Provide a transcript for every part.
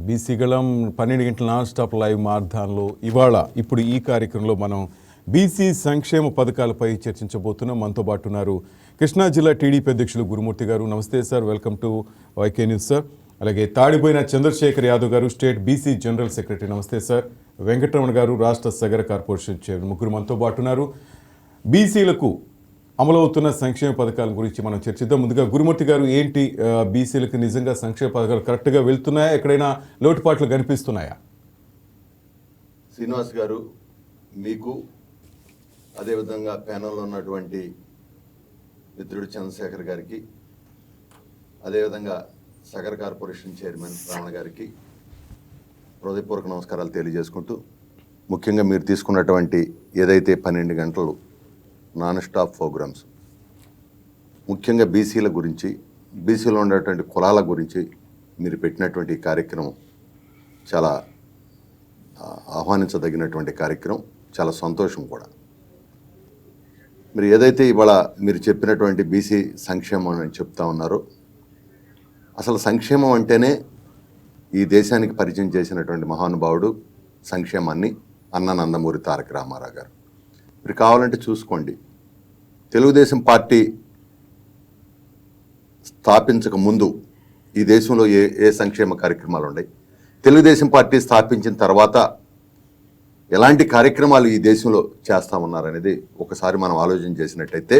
బీసీగళం 12 గంటల non stop live మార్థాన్లో ఇప్పుడు ఈ కార్యక్రమంలో మనం బీసీ సంక్షేమ పథకాలపై చర్చించబోతున్నాం. మనతో పాటు ఉన్నారు కృష్ణా జిల్లా టీడీపీ అధ్యక్షులు గురుమూర్తి గారు. నమస్తే sir, welcome to YK news sir. అలాగే తాడిపోయిన Chandrasekhar Yadav garu, state BC general secretary. నమస్తే సార్. వెంకటరమణ గారు, రాష్ట్ర సగర కార్పొరేషన్ చైర్మన్. ముగ్గురు మనతో పాటు ఉన్నారు. బీసీలకు అమలవుతున్న సంక్షేమ పథకాల గురించి మనం చర్చిద్దాం. ముందుగా గురుమూర్తి గారు, ఏంటి బీసీలకు నిజంగా సంక్షేమ పథకాలు కరెక్ట్గా వెళ్తున్నాయా, ఎక్కడైనా లోటుపాట్లు కనిపిస్తున్నాయా? శ్రీనివాస్ గారు, మీకు అదేవిధంగా ప్యానల్లో ఉన్నటువంటి మిత్రుడు చంద్రశేఖర్ గారికి, అదేవిధంగా సగర్ కార్పొరేషన్ చైర్మన్ రమణ గారికి హృదయపూర్వక నమస్కారాలు తెలియజేసుకుంటూ, ముఖ్యంగా మీరు తీసుకున్నటువంటి ఏదైతే 12 గంటలు నాన్ స్టాప్ ప్రోగ్రామ్స్, ముఖ్యంగా బీసీల గురించి, బీసీలో ఉన్నటువంటి కులాల గురించి మీరు పెట్టినటువంటి కార్యక్రమం చాలా ఆహ్వానించదగినటువంటి కార్యక్రమం, చాలా సంతోషం కూడా. మీరు ఏదైతే ఇవాళ మీరు చెప్పినటువంటి బీసీ సంక్షేమం అని చెప్తా ఉన్నారో, అసలు సంక్షేమం అంటేనే ఈ దేశానికి పరిచయం చేసినటువంటి మహానుభావుడు సంక్షేమాన్ని అన్న నందమూరి తారక రామారావు గారు. మీరు కావాలంటే చూసుకోండి, తెలుగుదేశం పార్టీ స్థాపించక ముందు ఈ దేశంలో ఏ సంక్షేమ కార్యక్రమాలు ఉన్నాయి, తెలుగుదేశం పార్టీ స్థాపించిన తర్వాత ఎలాంటి కార్యక్రమాలు ఈ దేశంలో చేస్తా ఉన్నారనేది ఒకసారి మనం ఆలోచన చేసినట్టయితే,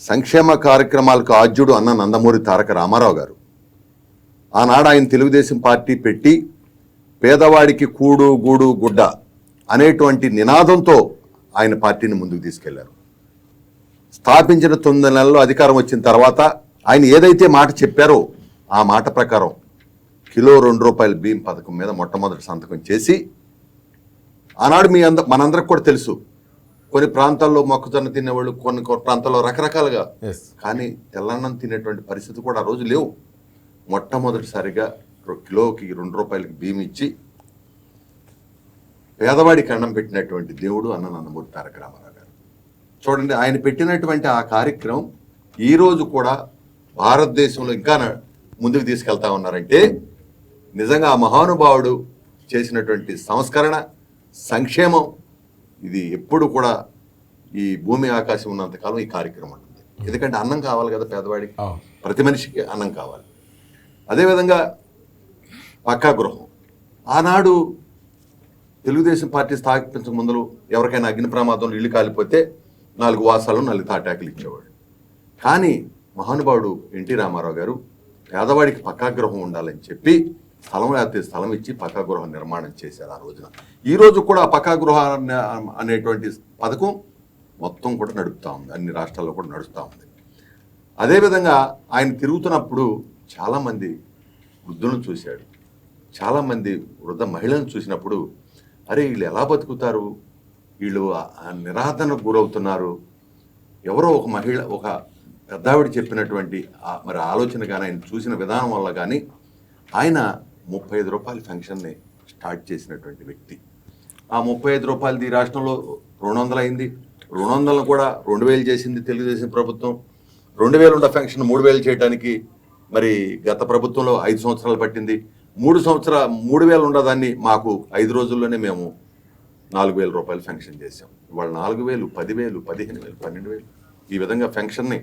సంక్షేమ కార్యక్రమాలకు ఆద్యుడు అన్న నందమూరి తారక రామారావు గారు. ఆనాడు ఆయన తెలుగుదేశం పార్టీ పెట్టి పేదవాడికి కూడు గూడు గుడ్డ అనేటువంటి నినాదంతో ఆయన పార్టీని ముందుకు తీసుకెళ్లారు. స్థాపించిన 9 నెలల్లో అధికారం వచ్చిన తర్వాత ఆయన ఏదైతే మాట చెప్పారో ఆ మాట ప్రకారం కిలో ₹2 బియ్యం పథకం మీద మొట్టమొదటి సంతకం చేసి, ఆనాడు మనందరికి కూడా తెలుసు, కొన్ని ప్రాంతాల్లో మొక్కజొన్న తినేవాళ్ళు, కొన్ని ప్రాంతాల్లో రకరకాలుగా, కానీ తెల్లన్నం తినేటువంటి పరిస్థితి కూడా ఆ రోజు లేవు. మొట్టమొదటిసారిగా కిలోకి ₹2 బియ్యం ఇచ్చి పేదవాడికి అన్నం పెట్టినటువంటి దేవుడు అన్న నందమూరి తారక రామారావు గారు. చూడండి, ఆయన పెట్టినటువంటి ఆ కార్యక్రమం ఈరోజు కూడా భారతదేశంలో ఇంకా ముందుకు తీసుకెళ్తా ఉన్నారంటే, నిజంగా ఆ మహానుభావుడు చేసినటువంటి సంస్కరణ, సంక్షేమం, ఇది ఎప్పుడు కూడా ఈ భూమి ఆకాశం ఉన్నంతకాలం ఈ కార్యక్రమం ఉంటుంది. ఎందుకంటే అన్నం కావాలి కదా పేదవాడికి, ప్రతి మనిషికి అన్నం కావాలి. అదేవిధంగా పక్కా గృహం, ఆనాడు తెలుగుదేశం పార్టీ స్థాపించక ముందు ఎవరికైనా అగ్ని ప్రమాదంలో ఇల్లు కాలిపోతే 4 వాసాలను 4 తాటాకులు ఇచ్చేవాడు. కానీ మహానుభావుడు ఎన్టీ రామారావు గారు పేదవాడికి పక్కా గృహం ఉండాలని చెప్పి స్థలం లేకపోతే స్థలం ఇచ్చి పక్కా గృహం నిర్మాణం చేశారు ఆ రోజున. ఈ రోజు కూడా పక్కా గృహ అనేటువంటి పథకం మొత్తం కూడా నడుపుతూ ఉంది, అన్ని రాష్ట్రాల్లో కూడా నడుస్తూ ఉంది. అదేవిధంగా ఆయన తిరుగుతున్నప్పుడు చాలామంది వృద్ధులను చూశాడు, చాలామంది వృద్ధ మహిళలను చూసినప్పుడు, అరే వీళ్ళు ఎలా బతుకుతారు, వీళ్ళు నిరాదరణకు గురవుతున్నారు. ఎవరో ఒక మహిళ, ఒక పెద్దావిడ చెప్పినటువంటి మరి ఆలోచన కానీ, ఆయన చూసిన విధానం వల్ల కానీ ఆయన ₹35 ఫంక్షన్ని స్టార్ట్ చేసినటువంటి వ్యక్తి. ఆ ₹35 ఈ రాష్ట్రంలో 200 అయింది. 200 కూడా 2000 చేసింది తెలుగుదేశం ప్రభుత్వం. 2000 ఉన్న ఫంక్షన్ 3000 చేయడానికి మరి గత ప్రభుత్వంలో 5 సంవత్సరాలు పట్టింది. 3000 ఉండదాన్ని మాకు 5 రోజుల్లోనే మేము ₹4000 ఫంక్షన్ చేసాం. ఇవాళ 4000, 10,000, 15,000, 12,000 ఈ విధంగా ఫంక్షన్ని,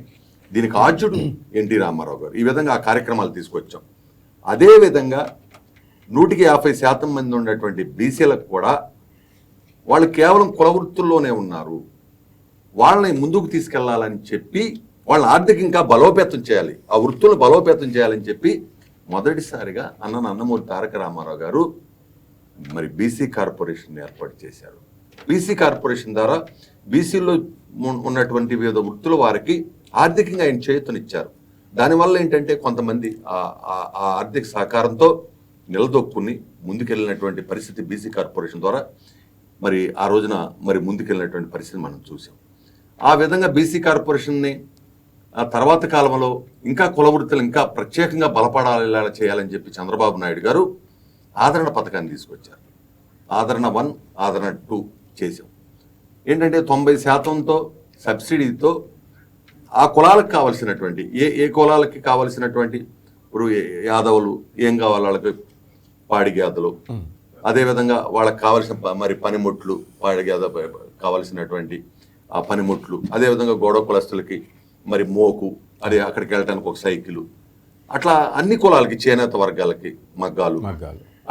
దీనికి ఆద్యుడు ఎన్టీ రామారావు గారు. ఈ విధంగా ఆ కార్యక్రమాలు తీసుకొచ్చాం. అదేవిధంగా 150% మంది ఉన్నటువంటి బీసీలకు కూడా వాళ్ళు కేవలం కుల వృత్తుల్లోనే ఉన్నారు, వాళ్ళని ముందుకు తీసుకెళ్లాలని చెప్పి, వాళ్ళని ఆర్థికంగా బలోపేతం చేయాలి, ఆ వృత్తులను బలోపేతం చేయాలని చెప్పి మొదటిసారిగా అన్న నందమూరి తారక రామారావు గారు మరి బీసీ కార్పొరేషన్ ఏర్పాటు చేశారు. బీసీ కార్పొరేషన్ ద్వారా బీసీలో ఉన్నటువంటి వివిధ వృత్తుల వారికి ఆర్థికంగా ఆయన చేయూతనిచ్చారు. దానివల్ల ఏంటంటే కొంతమంది ఆ ఆర్థిక సహకారంతో నిలదొక్కుని ముందుకెళ్ళినటువంటి పరిస్థితి బీసీ కార్పొరేషన్ ద్వారా మరి ఆ రోజున మరి ముందుకెళ్ళినటువంటి పరిస్థితి మనం చూసాం. ఆ విధంగా బీసీ కార్పొరేషన్ని ఆ తర్వాత కాలంలో ఇంకా కుల వృత్తులు ఇంకా ప్రత్యేకంగా బలపడాలా చేయాలని చెప్పి చంద్రబాబు నాయుడు గారు ఆదరణ పథకాన్ని తీసుకొచ్చారు. ఆదరణ 1, ఆదరణ 2 చేసాం. ఏంటంటే 90%తో సబ్సిడీతో ఆ కులాలకు కావలసినటువంటి ఏ కులాలకి కావలసినటువంటి ఇప్పుడు యాదవులు ఏం కావాలి వాళ్ళకి పాడి గేదెలు, అదేవిధంగా వాళ్ళకి కావాల్సిన మరి పనిముట్లు, పాడి గేదె కావాల్సినటువంటి ఆ పనిముట్లు, అదేవిధంగా గౌడ కులస్తులకి మరి మోకు, అది అక్కడికి వెళ్ళడానికి ఒక సైకిల్, అట్లా అన్ని కులాలకి చేనేత వర్గాలకి మగ్గాలు,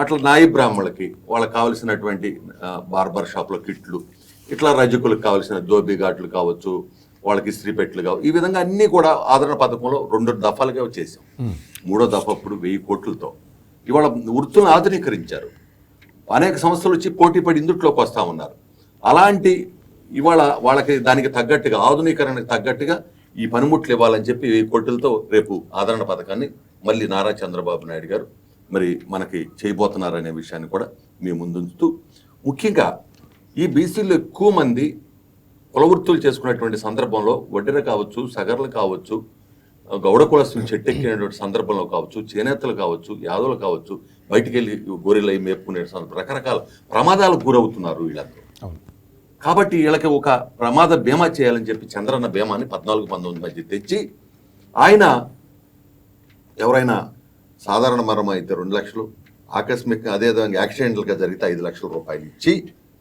అట్లా నాయి బ్రాహ్మణులకి వాళ్ళకి కావాల్సినటువంటి బార్బర్ షాప్లో కిట్లు, ఇట్లా రజకులకు కావాల్సిన దోబీ ఘాట్లు కావచ్చు, వాళ్ళకి ఇస్త్రీ పెట్టెలు కావచ్చు, ఈ విధంగా అన్ని కూడా ఆదరణ పథకంలో 2 దఫాలుగా చేసాం. 3వ దఫ అప్పుడు 1000 కోట్లతో ఇవాళ వృత్తులను ఆధునీకరించారు. అనేక సంస్థలు వచ్చి పోటీ పడి ఇందుట్లోకి వస్తూ ఉన్నారు. అలాంటి ఇవాళ వాళ్ళకి దానికి తగ్గట్టుగా ఆధునీకరణకు తగ్గట్టుగా ఈ పనిముట్లు ఇవ్వాలని చెప్పి 1000 కోట్లతో రేపు ఆదరణ పథకాన్ని మళ్ళీ నారా చంద్రబాబు నాయుడు గారు మరి మనకి చేయబోతున్నారనే విషయాన్ని కూడా మీ ముందుంచుతూ, ముఖ్యంగా ఈ బీసీలో ఎక్కువ మంది కులవృత్తులు చేసుకునేటువంటి సందర్భంలో వడ్డెర కావచ్చు, సగర్లు కావచ్చు, గౌడ కులస్తులు చెట్టెక్కినటువంటి సందర్భంలో కావచ్చు, చేనేతలు కావచ్చు, యాదవులు కావచ్చు, బయటికి వెళ్ళి గొర్రెలు మేపుకునే రకరకాల ప్రమాదాలకు గురవుతున్నారు వీళ్ళందరూ. కాబట్టి వీళ్ళకి ఒక ప్రమాద బీమా చేయాలని చెప్పి చంద్రన్న బీమాని 14-19 మధ్య తెచ్చి, ఆయన ఎవరైనా సాధారణ మరణం అయితే 2 లక్షలు, ఆకస్మిక అదేవిధంగా యాక్సిడెంటల్గా జరిగితే 5 లక్షల రూపాయలు ఇచ్చి,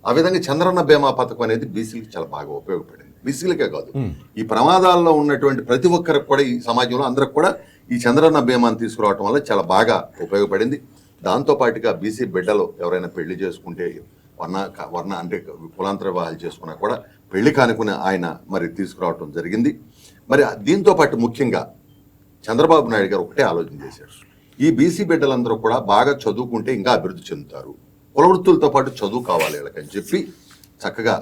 ఆ విధంగా చంద్రన్న బీమా పథకం అనేది బీసీలకు చాలా బాగా ఉపయోగపడింది. బీసీలకే కాదు, ఈ ప్రమాదాల్లో ఉన్నటువంటి ప్రతి ఒక్కరికి కూడా, ఈ సమాజంలో అందరికి కూడా ఈ చంద్రన్న బీమాని తీసుకురావడం వల్ల చాలా బాగా ఉపయోగపడింది. దాంతోపాటుగా బీసీ బిడ్డలు ఎవరైనా పెళ్లి చేసుకుంటే వర్ణ అంటే కులాంతర వివాహాలు చేసుకున్నా కూడా పెళ్లి కానుకుని ఆయన మరి తీసుకురావటం జరిగింది. మరి దీంతో పాటు ముఖ్యంగా చంద్రబాబు నాయుడు గారు ఒకటే ఆలోచన చేశారు, ఈ బీసీ బిడ్డలందరూ కూడా బాగా చదువుకుంటే ఇంకా అభివృద్ధి చెందుతారు, కులవృత్తులతో పాటు చదువు కావాలి వీళ్ళకని చెప్పి చక్కగా,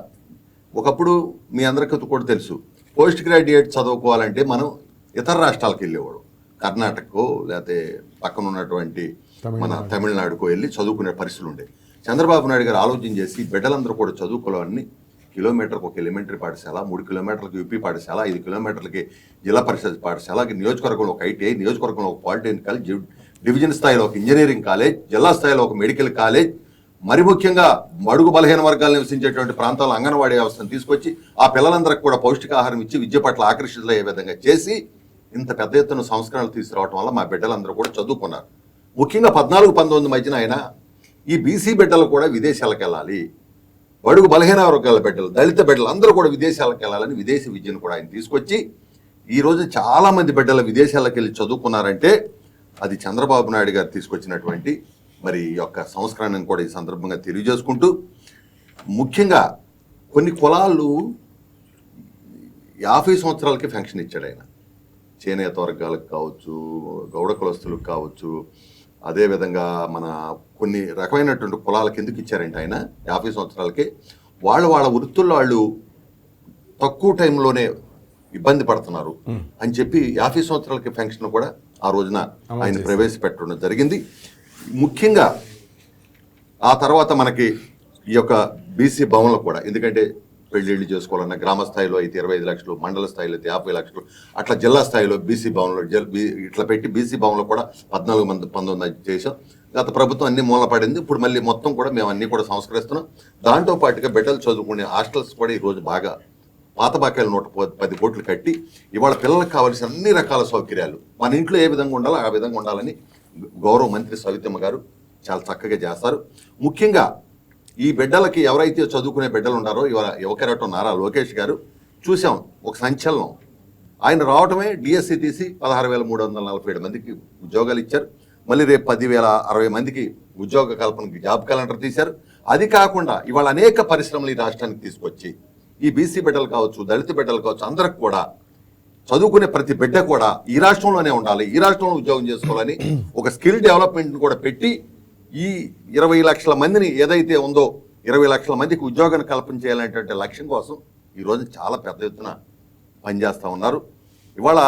ఒకప్పుడు మీ అందరికీ కూడా తెలుసు, పోస్ట్ గ్రాడ్యుయేట్ చదువుకోవాలంటే మనం ఇతర రాష్ట్రాలకు వెళ్ళేవాడు, కర్ణాటకకో లేకపోతే పక్కన ఉన్నటువంటి మన తమిళనాడుకో వెళ్ళి చదువుకునే పరిస్థితులు ఉండేవి. చంద్రబాబు నాయుడు గారు ఆలోచన చేసి బిడ్డలందరూ కూడా చదువుకోవాలని కిలోమీటర్కి ఒక ఎలిమెంటరీ పాఠశాల, 3 కిలోమీటర్లకు యూపీ పాఠశాల, 5 కిలోమీటర్లకి జిల్లా పరిషత్ పాఠశాల, నియోజకవర్గంలో ఒక ఐటీఐ, నియోజకవర్గంలో ఒక పాలిటెక్నిక్ కాలేజ్, డివిజన్ స్థాయిలో ఒక ఇంజనీరింగ్ కాలేజ్, జిల్లా స్థాయిలో ఒక మెడికల్ కాలేజ్, మరి ముఖ్యంగా బడుగు బలహీన వర్గాలు నివసించేటువంటి ప్రాంతాల్లో అంగన్వాడీ వ్యవస్థను తీసుకొచ్చి ఆ పిల్లలందరికీ కూడా పౌష్టికాహారం ఇచ్చి విద్య పట్ల ఆకర్షితులయ్యే విధంగా చేసి ఇంత పెద్ద ఎత్తున సంస్కరణలు తీసుకురావడం వల్ల మా బిడ్డలందరూ కూడా చదువుకున్నారు. ముఖ్యంగా 14-19 మధ్యన ఆయన ఈ బీసీ బిడ్డలు కూడా విదేశాలకు వెళ్ళాలి, బడుగు బలహీన వర్గాల బిడ్డలు, దళిత బిడ్డలు అందరూ కూడా విదేశాలకు వెళ్ళాలని విదేశీ విద్యను కూడా ఆయన తీసుకొచ్చి ఈరోజు చాలా మంది బిడ్డలు విదేశాలకు వెళ్ళి చదువుకున్నారంటే అది చంద్రబాబు నాయుడు గారు తీసుకొచ్చినటువంటి మరి ఈ యొక్క సంస్కరణను కూడా ఈ సందర్భంగా తెలియజేసుకుంటూ, ముఖ్యంగా కొన్ని కులాలు 50 సంవత్సరాలకి ఫెన్షన్ ఇచ్చాడు ఆయన. చేనేత వర్గాలకు కావచ్చు, గౌడ కులస్తులకు కావచ్చు, అదేవిధంగా మన కొన్ని రకమైనటువంటి కులాలకు ఎందుకు ఇచ్చారంటే ఆయన 50 సంవత్సరాలకి వాళ్ళ వృత్తుల్లో వాళ్ళు తక్కువ టైంలోనే ఇబ్బంది పడుతున్నారు అని చెప్పి 50 సంవత్సరాలకి పెన్షన్ కూడా ఆ రోజున ఆయన ప్రవేశపెట్టడం జరిగింది. ముఖ్యంగా ఆ తర్వాత మనకి ఈ యొక్క బీసీ భవన్లు కూడా, ఎందుకంటే పెళ్లిళ్ళు చేసుకోవాలన్నా గ్రామ స్థాయిలో అయితే 25 లక్షలు, మండల స్థాయిలో అయితే 50 లక్షలు, అట్లా జిల్లా స్థాయిలో బీసీ భవన్లు ఇట్లా పెట్టి బీసీ భవన్లు కూడా 14-19 చేసాం. గత ప్రభుత్వం అన్ని మూల పడింది. ఇప్పుడు మళ్ళీ మొత్తం కూడా మేము అన్ని కూడా సంస్కరిస్తున్నాం. దాంతో పాటుగా బిడ్డలు చదువుకునే హాస్టల్స్ కూడా ఈరోజు బాగా పాత బాకాయలు 110 కోట్లు కట్టి ఇవాళ పిల్లలకు కావాల్సిన అన్ని రకాల సౌకర్యాలు మన ఇంట్లో ఏ విధంగా ఉండాలో ఆ విధంగా ఉండాలని గౌరవ మంత్రి సవితమ్మ గారు చాలా చక్కగా చేస్తారు. ముఖ్యంగా ఈ బిడ్డలకి ఎవరైతే చదువుకునే బిడ్డలు ఉన్నారో ఇవాళ యువకరటం నారా లోకేష్ గారు చూసాం ఒక సంచలనం. ఆయన రావటమే డిఎస్సి తీసి 16,347 మందికి ఉద్యోగాలు ఇచ్చారు. మళ్ళీ రేపు 10,060 మందికి ఉద్యోగ కల్పనకి జాబ్ క్యాలెండర్ తీశారు. అది కాకుండా ఇవాళ అనేక పరిశ్రమలు ఈ రాష్ట్రానికి తీసుకొచ్చి ఈ బీసీ బిడ్డలు కావచ్చు, దళిత బిడ్డలు కావచ్చు, అందరికి కూడా చదువుకునే ప్రతి బిడ్డ కూడా ఈ రాష్ట్రంలోనే ఉండాలి, ఈ రాష్ట్రంలో ఉద్యోగం చేసుకోవాలని ఒక స్కిల్ డెవలప్మెంట్ కూడా పెట్టి ఈ 20 లక్షల మందిని ఏదైతే ఉందో 20 లక్షల మందికి ఉద్యోగాన్ని కల్పన చేయాలనేటువంటి లక్ష్యం కోసం ఈరోజు చాలా పెద్ద ఎత్తున పనిచేస్తూ ఉన్నారు. ఇవాళ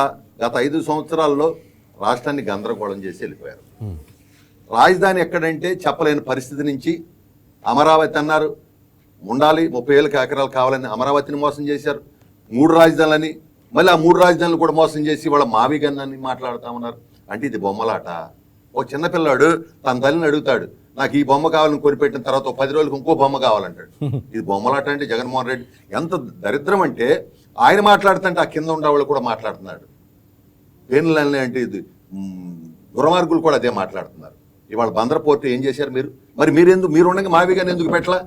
గత 5 సంవత్సరాల్లో రాష్ట్రాన్ని గందరగోళం చేసి వెళ్ళిపోయారు. రాజధాని ఎక్కడంటే చెప్పలేని పరిస్థితి నుంచి అమరావతి అన్నారు, ఉండాలి 30,000 ఎకరాలు కావాలని అమరావతిని మోసం చేశారు. 3 రాజధానులని, మళ్ళీ ఆ 3 రాజధానులు కూడా మోసం చేసి వాళ్ళ మావి గన్నాన్ని మాట్లాడుతూ ఉన్నారు. అంటే ఇది బొమ్మలాట. ఒక చిన్నపిల్లాడు తన తల్లిని అడుగుతాడు, నాకు ఈ బొమ్మ కావాలని కొనిపెట్టిన తర్వాత 10 రోజులకు ఇంకో బొమ్మ కావాలంటాడు. ఇది బొమ్మలాట అంటే జగన్మోహన్ రెడ్డి ఎంత దరిద్రం అంటే ఆయన మాట్లాడుతుంటే ఆ కింద ఉండేవాళ్ళు కూడా మాట్లాడుతున్నాడు. పేర్లన్నీ అంటే ఇది దుర్మార్గులు కూడా అదే మాట్లాడుతున్నారు. ఇవాళ బందర్ పోర్టు ఏం చేశారు మీరు? మరి మీరు ఉండగా మావిగాని ఎందుకు పెట్టలా?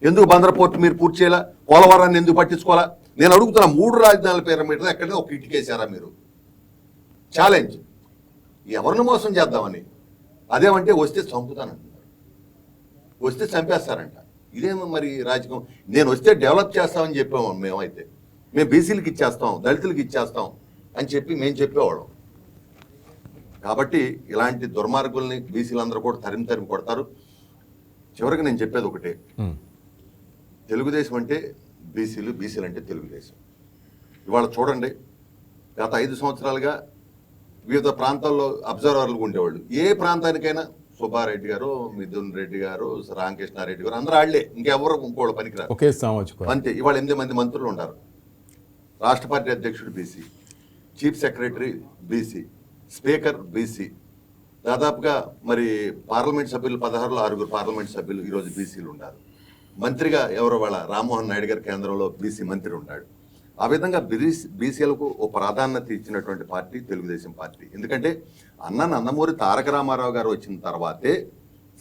ఎందుకు బందర్ పోర్టు మీరు పూర్తి చేయాలా? పోలవరాన్ని ఎందుకు పట్టించుకోవాలా? నేను అడుగుతున్నా, 3 రాజధానుల పేరు మీద ఎక్కడైనా ఒక ఇటుకేశారా మీరు? ఛాలెంజ్. ఎవరిని మోసం చేద్దామని. అదేమంటే వస్తే చంపుతానంటున్నారు, వస్తే చంపేస్తారంట. ఇదేమో మరి రాజకీయం. నేను వస్తే డెవలప్ చేస్తామని చెప్పాము మేమైతే. మేము బీసీలకు ఇచ్చేస్తాం, దళితులకు ఇచ్చేస్తాం అని చెప్పి మేము చెప్పేవాళ్ళం. కాబట్టి ఇలాంటి దుర్మార్గుల్ని బీసీలందరూ కూడా తరిమి కొడతారు. చివరికి నేను చెప్పేది ఒకటే, తెలుగుదేశం అంటే బీసీలు, బీసీలు అంటే తెలుగుదేశం. ఇవాళ చూడండి, గత 5 సంవత్సరాలుగా వివిధ ప్రాంతాల్లో అబ్జర్వర్లుగా ఉండేవాళ్ళు. ఏ ప్రాంతానికైనా సుబ్బారెడ్డి గారు, మిథున్ రెడ్డి గారు, రామకృష్ణారెడ్డి గారు, అందరూ ఆళ్లే, ఇంకెవరు ఇంకోళ్ళు పనికిరారు. ఒకే సామాజిక అంతే. ఇవాళ 8 మంది మంత్రులు ఉన్నారు. రాష్ట్ర పార్టీ అధ్యక్షుడు BC, chief secretary BC, speaker BC. దాదాపుగా మరి పార్లమెంట్ సభ్యులు 16లో 6 పార్లమెంట్ సభ్యులు ఈరోజు బీసీలు ఉన్నారు. మంత్రిగా ఎవరో వాళ్ళ రామ్మోహన్ నాయుడు గారి కేంద్రంలో బీసీ మంత్రి ఉన్నాడు. ఆ విధంగా బీసీలకు ఓ ప్రాధాన్యత ఇచ్చినటువంటి పార్టీ తెలుగుదేశం పార్టీ. ఎందుకంటే నందమూరి తారక రామారావు గారు వచ్చిన తర్వాతే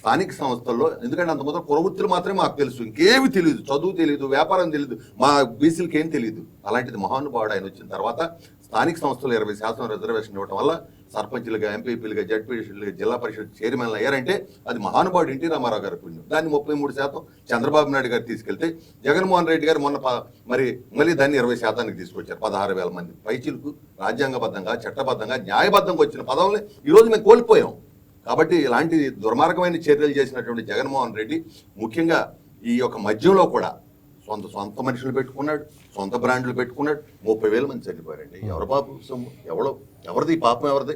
స్థానిక సంస్థల్లో, ఎందుకంటే అంత మొదటి కులవృత్తులు మాత్రమే మాకు తెలుసు, ఇంకేమి తెలియదు, చదువు తెలియదు, వ్యాపారం తెలియదు, మా బీసీలకి ఏం తెలియదు. అలాంటిది మహానుభావుడు ఆయన వచ్చిన తర్వాత స్థానిక సంస్థలు 20% రిజర్వేషన్ ఇవ్వడం వల్ల సర్పంచ్లుగా, ఎంపీపీలుగా, జడ్పీలుగా, జిల్లా పరిషత్ చైర్మన్లు అయ్యారంటే అది మహానుభావుడు ఎన్టీ రామారావు గారి పుణ్యం. దాన్ని 33% చంద్రబాబు నాయుడు గారు తీసుకెళ్తే, జగన్మోహన్ రెడ్డి గారు మొన్న మళ్ళీ దాన్ని 20% తీసుకొచ్చారు. 16,000 మంది పైచిలకు రాజ్యాంగబద్ధంగా, చట్టబద్ధంగా, న్యాయబద్ధంగా వచ్చిన పదవుల్ని ఈరోజు మేము కోల్పోయాం. కాబట్టి ఇలాంటి దుర్మార్గమైన చర్యలు చేసినటువంటి జగన్మోహన్ రెడ్డి ముఖ్యంగా ఈ యొక్క మద్యంలో కూడా సొంత మనుషులు పెట్టుకున్నాడు, సొంత బ్రాండ్లు పెట్టుకున్నాడు. 30,000 మంది చనిపోయారండి. ఎవరి పాపం సొమ్ము? ఎవరిది పాపం? ఎవరిది?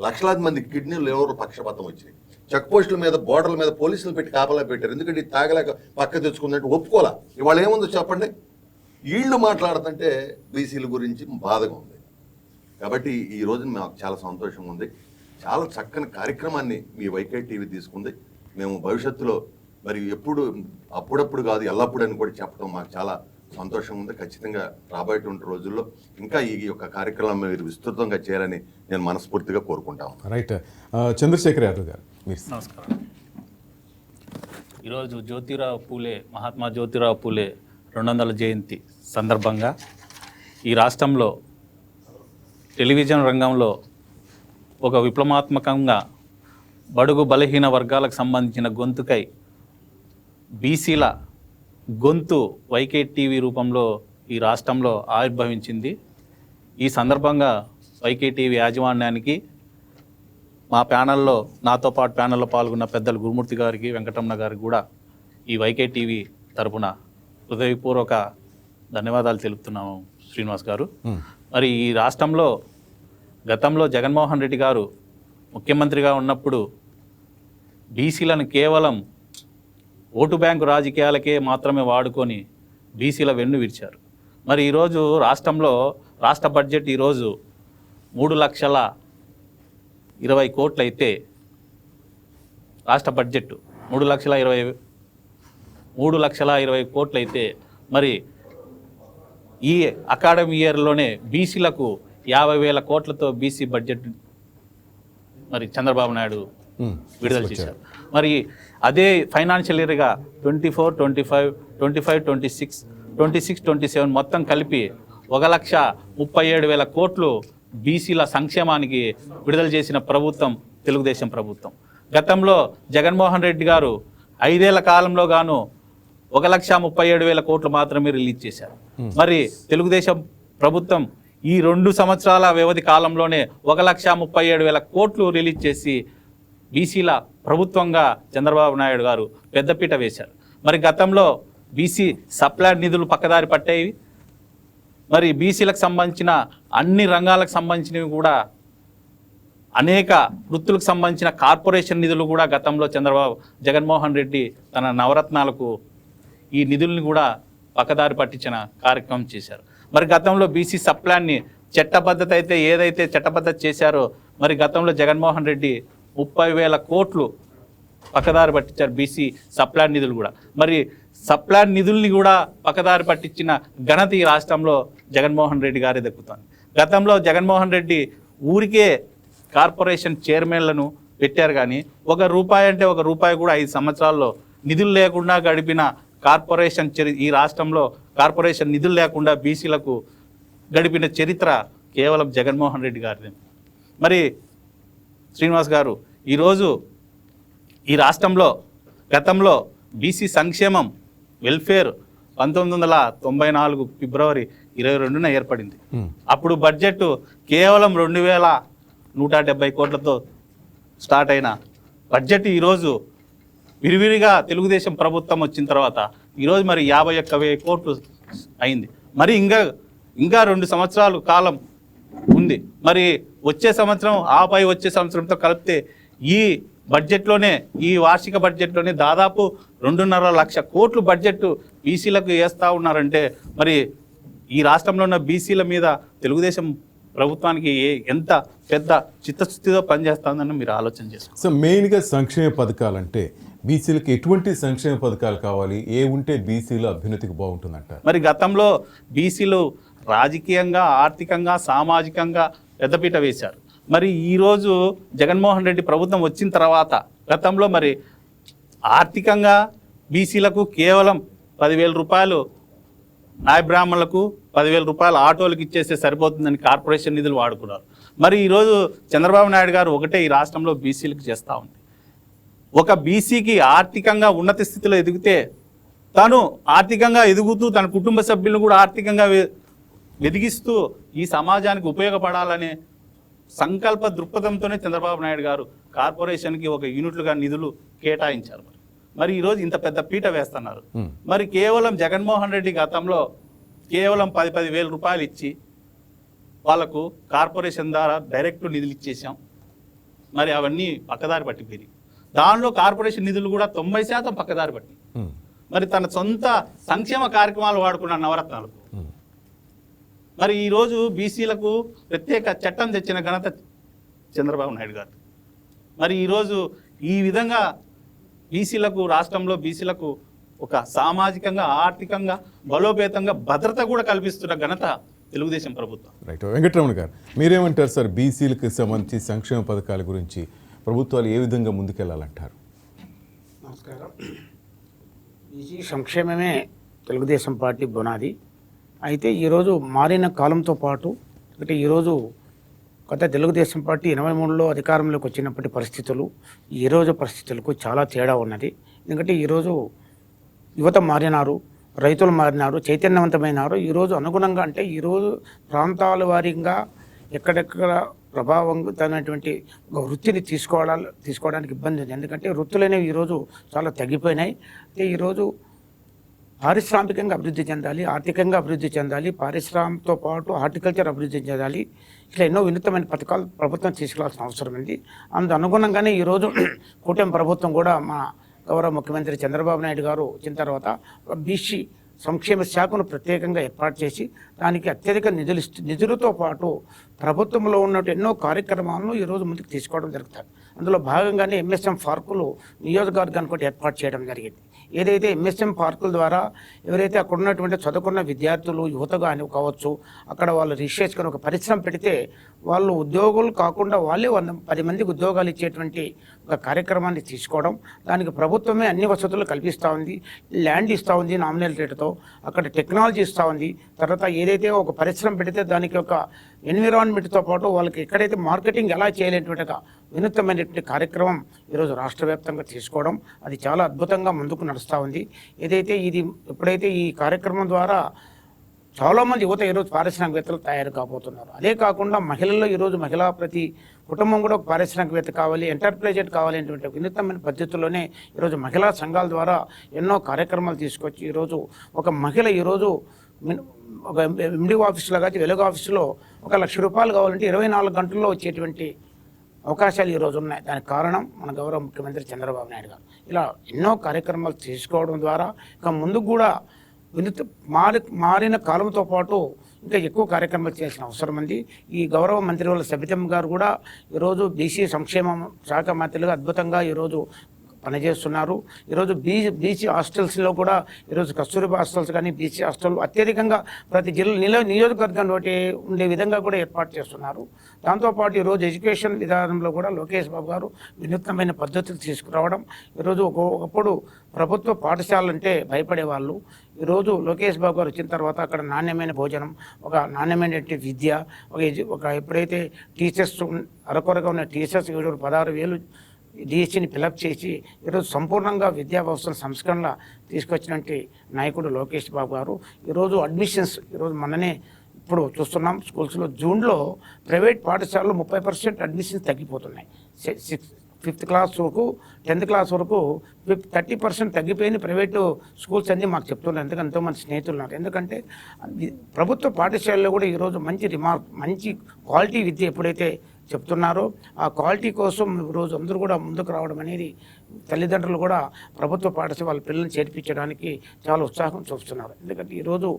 లక్షలాది మంది కిడ్నీలు ఎవరు పక్షపాతం వచ్చినాయి. చెక్ పోస్టుల మీద, బోర్డర్ల మీద పోలీసులు పెట్టి కాపలా పెట్టారు. ఎందుకంటే ఇది తాగలేక పక్క తెచ్చుకుందంటే ఒప్పుకోలా. ఇవాళ ఏముందో చెప్పండి? వీళ్ళు మాట్లాడుతుంటే బీసీల గురించి బాధగా ఉంది. కాబట్టి ఈ రోజున మాకు చాలా సంతోషంగా ఉంది. చాలా చక్కని కార్యక్రమాన్ని మీ వైకే టీవీ తీసుకుంది. మేము భవిష్యత్తులో మరి అప్పుడప్పుడు కాదు, ఎల్లప్పుడు అని కూడా చెప్పడం మాకు చాలా సంతోషంగా ఉంది. ఖచ్చితంగా రాబోయేటువంటి రోజుల్లో ఇంకా ఈ యొక్క కార్యక్రమం మీరు విస్తృతంగా చేయాలని నేను మనస్ఫూర్తిగా కోరుకుంటాను. రైట్. చంద్రశేఖర్ యాదవ్ గారు, మీరు. నమస్కారం. ఈరోజు మహాత్మా జ్యోతిరావు పూలే 200వ జయంతి సందర్భంగా ఈ రాష్ట్రంలో టెలివిజన్ రంగంలో ఒక విప్లవాత్మకంగా బడుగు బలహీన వర్గాలకు సంబంధించిన గొంతుకై బీసీల గొంతు వైకే టీవీ రూపంలో ఈ రాష్ట్రంలో ఆవిర్భవించింది. ఈ సందర్భంగా వైకే టీవీ యాజమాన్యానికి, మా ప్యానల్లో నాతో పాటు ప్యానల్లో పాల్గొన్న పెద్దలు గురుమూర్తి గారికి, వెంకటరమణ గారికి కూడా ఈ వైకే టీవీ తరపున హృదయపూర్వక ధన్యవాదాలు తెలుపుతున్నాము శ్రీనివాస్ గారు. మరి ఈ రాష్ట్రంలో గతంలో జగన్మోహన్ రెడ్డి గారు ముఖ్యమంత్రిగా ఉన్నప్పుడు బీసీలను కేవలం ఓటు బ్యాంకు రాజకీయాలకే మాత్రమే వాడుకొని బీసీల వెన్ను విరిచారు. మరి ఈరోజు రాష్ట్రంలో రాష్ట్ర బడ్జెట్ ఈరోజు 3,20,00,000 కోట్లు అయితే, రాష్ట్ర బడ్జెట్ 3,20,00,000 కోట్లు అయితే, మరి ఈ అకాడమీ ఇయర్లోనే బీసీలకు 50,000 కోట్లతో బీసీ బడ్జెట్ మరి చంద్రబాబు నాయుడు విడుదల చేశారు. మరి అదే ఫైనాన్షియల్ ఇయర్గా 24-25, 25-26, 26-27 మొత్తం కలిపి 1,37,000 కోట్లు బీసీల సంక్షేమానికి విడుదల చేసిన ప్రభుత్వం తెలుగుదేశం ప్రభుత్వం. గతంలో జగన్మోహన్ రెడ్డి గారు 5 ఏళ్ల కాలంలో గాను 1,37,000 కోట్లు మాత్రమే రిలీజ్ చేశారు. మరి తెలుగుదేశం ప్రభుత్వం ఈ 2 సంవత్సరాల వ్యవధి కాలంలోనే 1,37,000 కోట్లు రిలీజ్ చేసి బీసీల ప్రభుత్వంగా చంద్రబాబు నాయుడు గారు పెద్దపీట వేశారు. మరి గతంలో బీసీ సప్లాన్ నిధులు పక్కదారి పట్టాయి. మరి బీసీలకు సంబంధించిన అన్ని రంగాలకు సంబంధించినవి కూడా, అనేక వృత్తులకు సంబంధించిన కార్పొరేషన్ నిధులు కూడా గతంలో జగన్మోహన్ రెడ్డి తన నవరత్నాలకు ఈ నిధుల్ని కూడా పక్కదారి పట్టించిన కార్యక్రమం చేశారు. మరి గతంలో బీసీ సప్లాన్ని చట్టబద్ధత అయితే ఏదైతే చట్టబద్ధత చేశారో, మరి గతంలో జగన్మోహన్ రెడ్డి 30,000 కోట్లు పక్కదారి పట్టించారు బీసీ సప్లాన్ నిధులు కూడా. మరి సప్లాన్ నిధుల్ని కూడా పక్కదారి పట్టించిన ఘనత ఈ రాష్ట్రంలో జగన్మోహన్ రెడ్డి గారే దక్కుతోంది. గతంలో జగన్మోహన్ రెడ్డి ఊరికే కార్పొరేషన్ చైర్మన్లను పెట్టారు. కానీ ₹1 అంటే ₹1 కూడా 5 సంవత్సరాల్లో నిధులు లేకుండా గడిపిన కార్పొరేషన్ ఈ రాష్ట్రంలో కార్పొరేషన్ నిధులు లేకుండా బీసీలకు గడిపిన చరిత్ర కేవలం జగన్మోహన్ రెడ్డి గారిది. మరి శ్రీనివాస్ గారు, ఈరోజు ఈ రాష్ట్రంలో గతంలో బీసీ సంక్షేమం వెల్ఫేర్ 1994 ఫిబ్రవరి 22న ఏర్పడింది. అప్పుడు బడ్జెట్ కేవలం 2170 కోట్లతో స్టార్ట్ అయిన బడ్జెట్ ఈరోజు విరివిరిగా తెలుగుదేశం ప్రభుత్వం వచ్చిన తర్వాత ఈరోజు మరి 51,000 కోట్లు అయింది. మరి ఇంకా 2 సంవత్సరాలు కాలం ఉంది. మరి వచ్చే సంవత్సరం ఆపై వచ్చే సంవత్సరంతో కలిపితే ఈ బడ్జెట్లోనే, ఈ వార్షిక బడ్జెట్లోనే దాదాపు 2.5 లక్ష కోట్లు బడ్జెట్ బీసీలకు వేస్తూ ఉన్నారంటే మరి ఈ రాష్ట్రంలో ఉన్న బీసీల మీద తెలుగుదేశం ప్రభుత్వానికి ఎంత పెద్ద చిత్తశుద్ధితో పనిచేస్తుందని మీరు ఆలోచన చేసుకోండి. సో మెయిన్గా సంక్షేమ పథకాలంటే బీసీలకు ఎటువంటి సంక్షేమ పథకాలు కావాలి, ఏ ఉంటే బీసీల అభ్యున్నతికి బాగుంటుందంటారు? మరి గతంలో బీసీలు రాజకీయంగా, ఆర్థికంగా, సామాజికంగా పెద్దపీట వేశారు. మరి ఈరోజు జగన్మోహన్ రెడ్డి ప్రభుత్వం వచ్చిన తర్వాత గతంలో మరి ఆర్థికంగా బీసీలకు కేవలం ₹10,000 నాయ బ్రాహ్మణులకు ₹10,000 ఆటోలకు ఇచ్చేస్తే సరిపోతుందని కార్పొరేషన్ నిధులు వాడుకున్నారు. మరి ఈరోజు చంద్రబాబు నాయుడు గారు ఒకటే ఈ రాష్ట్రంలో బీసీలకు చేస్తూ ఉంది. ఒక బీసీకి ఆర్థికంగా ఉన్నత స్థితిలో ఎదిగితే తను ఆర్థికంగా ఎదుగుతూ తన కుటుంబ సభ్యులను కూడా ఆర్థికంగా ఎదిగిస్తూ ఈ సమాజానికి ఉపయోగపడాలనే సంకల్ప దృక్పథంతోనే చంద్రబాబు నాయుడు గారు కార్పొరేషన్కి ఒక యూనిట్లుగా నిధులు కేటాయించారు. మరి ఈరోజు ఇంత పెద్ద పీట వేస్తున్నారు. మరి కేవలం జగన్మోహన్ రెడ్డి గతంలో కేవలం ₹10,000 ఇచ్చి వాళ్ళకు కార్పొరేషన్ ద్వారా డైరెక్ట్ నిధులు ఇచ్చేసాం. మరి అవన్నీ పక్కదారి పట్టిపోయి దానిలో కార్పొరేషన్ నిధులు కూడా 90% పక్కదారి పట్టి మరి తన సొంత సంక్షేమ కార్యక్రమాలు వాడుకున్న నవరత్నాలకు. మరి ఈరోజు బీసీలకు ప్రత్యేక చట్టం తెచ్చిన ఘనత చంద్రబాబు నాయుడు గారు. మరి ఈరోజు ఈ విధంగా బీసీలకు, రాష్ట్రంలో బీసీలకు ఒక సామాజికంగా, ఆర్థికంగా బలోపేతంగా భద్రత కూడా కల్పిస్తున్న ఘనత తెలుగుదేశం ప్రభుత్వం. రైట్. వెంకటరమణ గారు, మీరేమంటారు సార్? బీసీలకు సంబంధించి సంక్షేమ పథకాల గురించి ప్రభుత్వాలు ఏ విధంగా ముందుకెళ్లాలంటారు? నమస్కారం. బీసీ సంక్షేమమే తెలుగుదేశం పార్టీ బునాది. అయితే ఈరోజు మారిన కాలంతో పాటు అంటే ఈరోజు గత తెలుగుదేశం పార్టీ 83లో అధికారంలోకి వచ్చినప్పటి పరిస్థితులు ఈరోజు పరిస్థితులకు చాలా తేడా ఉన్నది. ఎందుకంటే ఈరోజు యువత మారినారు, రైతులు మారినారు, చైతన్యవంతమైనారు. ఈరోజు అనుగుణంగా అంటే ఈరోజు ప్రాంతాల వారీగా ఎక్కడెక్కడ ప్రభావంతమైనటువంటి ఒక వృత్తిని తీసుకోవడానికి ఇబ్బంది ఉంది. ఎందుకంటే వృత్తులు అనేవి ఈరోజు చాలా తగ్గిపోయినాయి. అయితే ఈరోజు పారిశ్రామికంగా అభివృద్ధి చెందాలి, ఆర్థికంగా అభివృద్ధి చెందాలి, పారిశ్రామికతో పాటు హార్టికల్చర్ అభివృద్ధి చెందాలి. ఇట్లా ఎన్నో వినూత్నమైన పథకాలు ప్రభుత్వం తీసుకురావాల్సిన అవసరం ఉంది. అందు అనుగుణంగానే ఈరోజు కూటమి ప్రభుత్వం కూడా మా గౌరవ ముఖ్యమంత్రి చంద్రబాబు నాయుడు గారు వచ్చిన తర్వాత బీసీ సంక్షేమ శాఖను ప్రత్యేకంగా ఏర్పాటు చేసి దానికి అత్యధిక నిధులతో పాటు ప్రభుత్వంలో ఉన్నట్టు ఎన్నో కార్యక్రమాలను ఈరోజు ముందుకు తీసుకోవడం జరుగుతుంది. అందులో భాగంగానే ఎంఎస్ఎం పార్కులు నియోజకవర్గానికి కూడా ఏర్పాటు చేయడం జరిగింది. ఏదైతే ఎంఎస్ఎం పార్కుల ద్వారా ఎవరైతే అక్కడ ఉన్నటువంటి చదువుకున్న విద్యార్థులు, యువతగా అని కావచ్చు, అక్కడ వాళ్ళు రిజిస్టర్ చేసుకొని ఒక పరిశ్రమ పెడితే వాళ్ళు ఉద్యోగులు కాకుండా వాళ్ళే 10 మందికి ఉద్యోగాలు ఇచ్చేటువంటి ఒక కార్యక్రమాన్ని తీసుకోవడం, దానికి ప్రభుత్వమే అన్ని వసతులు కల్పిస్తూ ఉంది. ల్యాండ్ ఇస్తూ ఉంది నామినల్ రేటుతో, అక్కడ టెక్నాలజీ ఇస్తూ ఉంది. తర్వాత ఏదైతే ఒక పరిశ్రమ పెడితే దానికి ఒక ఎన్విరాన్మెంట్తో పాటు వాళ్ళకి ఎక్కడైతే మార్కెటింగ్ ఎలా చేయలేటువంటి ఒక వినూత్నమైనటువంటి కార్యక్రమం ఈరోజు రాష్ట్ర వ్యాప్తంగా తీసుకోవడం అది చాలా అద్భుతంగా ముందుకు నడుస్తూ ఉంది. ఏదైతే ఎప్పుడైతే ఈ కార్యక్రమం ద్వారా చాలామంది యువత ఈరోజు పారిశ్రామికవేత్తలు తయారు కాబోతున్నారు. అదే కాకుండా మహిళల్లో ఈరోజు ప్రతి కుటుంబం కూడా ఒక పారిశ్రామికవేత్త కావాలి, ఎంటర్ప్రైజర్ కావాలి అనేటువంటి వినూత్నమైన పద్ధతుల్లోనే ఈరోజు మహిళా సంఘాల ద్వారా ఎన్నో కార్యక్రమాలు తీసుకొచ్చి ఈరోజు ఒక మహిళ ఈరోజు ఒక ఎండి ఆఫీసులో కానీ వెలుగు ఆఫీసులో ₹1,00,000 కావాలంటే 24 గంటల్లో వచ్చేటువంటి అవకాశాలు ఈరోజు ఉన్నాయి. దానికి కారణం మన గౌరవ ముఖ్యమంత్రి చంద్రబాబు నాయుడు గారు. ఇలా ఎన్నో కార్యక్రమాలు తీసుకోవడం ద్వారా ఇక ముందుకు కూడా మారిన కాలంతో పాటు ఇంకా ఎక్కువ కార్యక్రమాలు చేయాల్సిన అవసరం ఉంది. ఈ గౌరవ మంత్రి వాళ్ళ సబితమ్మ గారు కూడా ఈరోజు బీసీ సంక్షేమ శాఖ మంత్రులుగా అద్భుతంగా ఈరోజు పనిచేస్తున్నారు. ఈరోజు బీసీ హాస్టల్స్లో కూడా ఈరోజు కస్తూరిబా హాస్టల్స్ కానీ బీసీ హాస్టల్ అత్యధికంగా ప్రతి నియోజకవర్గంలో ఉండే విధంగా కూడా ఏర్పాటు చేస్తున్నారు. దాంతోపాటు ఈరోజు ఎడ్యుకేషన్ విధానంలో కూడా లోకేష్ బాబు గారు వినూత్నమైన పద్ధతులు తీసుకురావడం. ఈరోజు ఒకప్పుడు ప్రభుత్వ పాఠశాలలు అంటే భయపడేవాళ్ళు. ఈరోజు లోకేష్ బాబు గారు వచ్చిన తర్వాత అక్కడ నాణ్యమైన భోజనం, ఒక నాణ్యమైన విద్య, ఒక ఎప్పుడైతే టీచర్స్ అరకొరగా ఉన్న టీచర్స్ 16,000 డిఎస్సిని ఫిలప్ చేసి ఈరోజు సంపూర్ణంగా విద్యా వ్యవస్థల సంస్కరణ తీసుకొచ్చినటువంటి నాయకుడు లోకేష్ బాబు గారు. ఈరోజు అడ్మిషన్స్ ఈరోజు మననే ఇప్పుడు చూస్తున్నాం. స్కూల్స్లో జూన్లో ప్రైవేట్ పాఠశాలలో 30% అడ్మిషన్స్ తగ్గిపోతున్నాయి. 5th క్లాస్ వరకు 10th క్లాస్ వరకు 30% తగ్గిపోయిన ప్రైవేటు స్కూల్స్ అన్నీ మాకు చెప్తున్నారు. ఎందుకంటే ఎంతోమంది స్నేహితులు ఉన్నారు. ఎందుకంటే ప్రభుత్వ పాఠశాలలో కూడా ఈరోజు మంచి క్వాలిటీ విద్య ఎప్పుడైతే చెప్తున్నారో ఆ క్వాలిటీ కోసం ఈరోజు అందరూ కూడా ముందుకు రావడం అనేది తల్లిదండ్రులు కూడా ప్రభుత్వ పాఠశాల వాళ్ళ పిల్లల్ని చేర్పించడానికి చాలా ఉత్సాహం చూపుతున్నారు. ఎందుకంటే ఈరోజు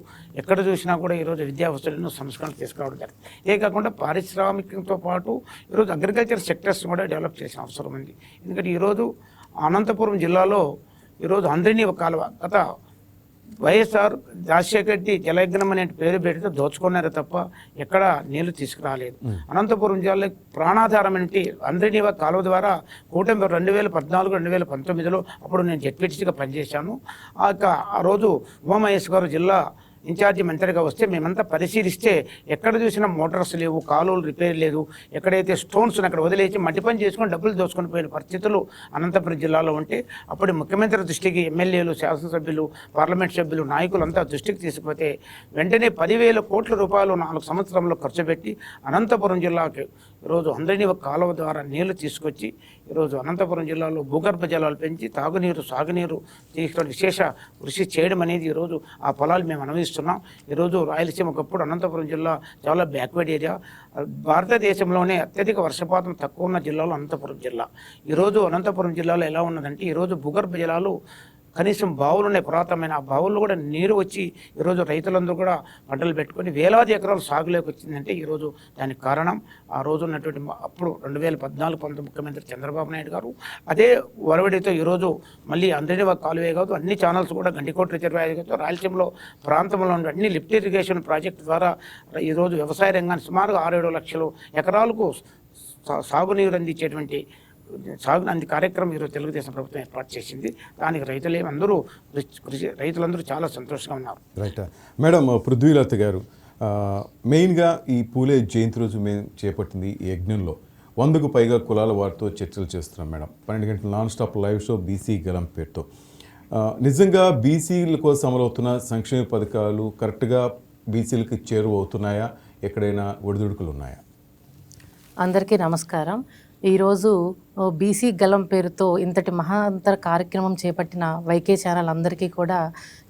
ఎక్కడ చూసినా కూడా ఈరోజు విద్యా వ్యవస్థలు ఎన్నో సంస్కరణలు తీసుకురావడం జరిగింది. ఇదే కాకుండా పారిశ్రామికంతో పాటు ఈరోజు అగ్రికల్చర్ సెక్టర్స్ కూడా డెవలప్ చేసిన అవసరం ఉంది. ఎందుకంటే ఈరోజు అనంతపురం జిల్లాలో ఈరోజు అందరినీ ఒక కాలువ గత వైఎస్ఆర్ రాజశేఖర రెడ్డి జలయజ్ఞం అనే పేరు పెడితే దోచుకున్నారే తప్ప ఎక్కడ నీళ్లు తీసుకురాలేదు. అనంతపురం జిల్లాలో ప్రాణాధారమైన అందరినీ కాలువ ద్వారా కూటమి 2014-2019లో అప్పుడు నేను జెడ్పీటీసీగా పనిచేశాను. ఆ రోజు ఉమామహేష్ గారు జిల్లా ఇన్ఛార్జి మంత్రిగా వస్తే మేమంతా పరిశీలిస్తే ఎక్కడ చూసినా మోటార్స్ లేవు, కాలువలు రిపేర్ లేదు, ఎక్కడైతే స్టోన్స్ అక్కడ వదిలేసి మట్టి పని చేసుకొని డబ్బులు దోచుకొని పోయిన పరిస్థితులు అనంతపురం జిల్లాలో ఉంటే అప్పుడు ముఖ్యమంత్రి దృష్టికి ఎమ్మెల్యేలు, శాసనసభ్యులు, పార్లమెంట్ సభ్యులు, నాయకులు అంతా దృష్టికి తీసుకుపోతే వెంటనే 10,000 కోట్ల రూపాయలు 4 సంవత్సరంలో ఖర్చు పెట్టి అనంతపురం జిల్లాకి ఈరోజు అందరినీ ఒక కాలువ ద్వారా నీళ్లు తీసుకొచ్చి ఈరోజు అనంతపురం జిల్లాలో భూగర్భ జలాలు పెంచి తాగునీరు, సాగునీరు తీసుకొని విశేష కృషి చేయడం అనేది ఈరోజు ఆ పొలాలు మేము అనుభవిస్తున్నాం. ఈరోజు రాయలసీమ ఒకప్పుడు అనంతపురం జిల్లా చాలా బ్యాక్వర్డ్ ఏరియా. భారతదేశంలోనే అత్యధిక వర్షపాతం తక్కువ ఉన్న జిల్లాలో అనంతపురం జిల్లా. ఈరోజు అనంతపురం జిల్లాలో ఎలా ఉన్నదంటే ఈరోజు భూగర్భ జలాలు కనీసం బావులు ఉన్నాయి, పురాతనమైన ఆ బావుల్లో కూడా నీరు వచ్చి ఈరోజు రైతులందరూ కూడా పంటలు పెట్టుకొని వేలాది ఎకరాలు సాగులోకి వచ్చిందంటే ఈరోజు దానికి కారణం ఆ రోజు ఉన్నటువంటి అప్పుడు 2014-19 ముఖ్యమంత్రి చంద్రబాబు నాయుడు గారు అదే ఒరవడితో ఈరోజు మళ్ళీ అందరినీ కాలువే కాదు అన్ని ఛానల్స్ కూడా గండికోట రిజర్వాయర్తో రాయలసీమలో ప్రాంతంలో ఉన్న అన్ని లిఫ్ట్ ఇరిగేషన్ ప్రాజెక్టు ద్వారా ఈరోజు వ్యవసాయ రంగాన్ని సుమారుగా 6-7 లక్షల ఎకరాలకు సాగునీరు అందించేటువంటి సాగు కార్యక్రమం ఈరోజు తెలుగుదేశం ప్రభుత్వం ఏర్పాటు చేసింది. దానికి రైతులందరూ చాలా సంతోషంగా ఉన్నారు. రైట్ మేడం, పృథ్వీలత గారు, మెయిన్గా ఈ పూలే జయంతి రోజు మేము చేపట్టింది ఈ యజ్ఞంలో 100కు పైగా కులాల వారితో చర్చలు చేస్తున్నాం మేడం. 12 గంటల non stop live show BC గలం పేరుతో. నిజంగా బీసీల కోసం అమలవుతున్న సంక్షేమ పథకాలు కరెక్ట్గా బీసీలకు చేరువవుతున్నాయా? ఎక్కడైనా ఒడిదుడుకులు ఉన్నాయా? అందరికీ నమస్కారం. ఈరోజు బీసీ గలం పేరుతో ఇంతటి మహాంతర కార్యక్రమం చేపట్టిన వైకే ఛానల్ అందరికీ కూడా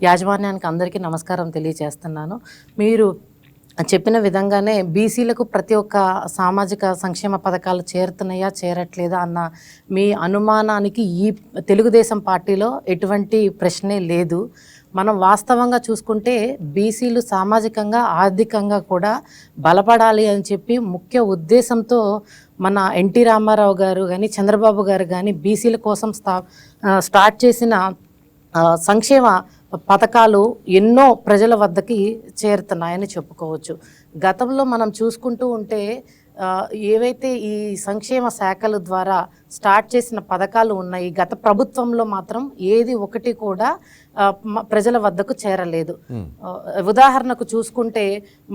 యాజమాన్యానికి అందరికీ నమస్కారం తెలియజేస్తున్నాను. మీరు చెప్పిన విధంగానే బీసీలకు ప్రతి ఒక్క సామాజిక సంక్షేమ పథకాలు చేరుతున్నాయా చేరట్లేదా అన్న మీ అనుమానానికి ఈ తెలుగుదేశం పార్టీలో ఎటువంటి ప్రశ్నే లేదు. మనం వాస్తవంగా చూసుకుంటే బీసీలు సామాజికంగా ఆర్థికంగా కూడా బలపడాలి అని చెప్పి ముఖ్య ఉద్దేశంతో మన ఎన్టీ రామారావు గారు కానీ చంద్రబాబు గారు కానీ బీసీల కోసం స్టార్ట్ చేసిన సంక్షేమ పథకాలు ఎన్నో ప్రజల వద్దకి చేరుతున్నాయని చెప్పుకోవచ్చు. గతంలో మనం చూసుకుంటూ ఉంటే ఏవైతే ఈ సంక్షేమ శాఖల ద్వారా స్టార్ట్ చేసిన పథకాలు ఉన్నాయి, గత ప్రభుత్వంలో మాత్రం ఏది ఒకటి కూడా ప్రజల వద్దకు చేరలేదు. ఉదాహరణకు చూసుకుంటే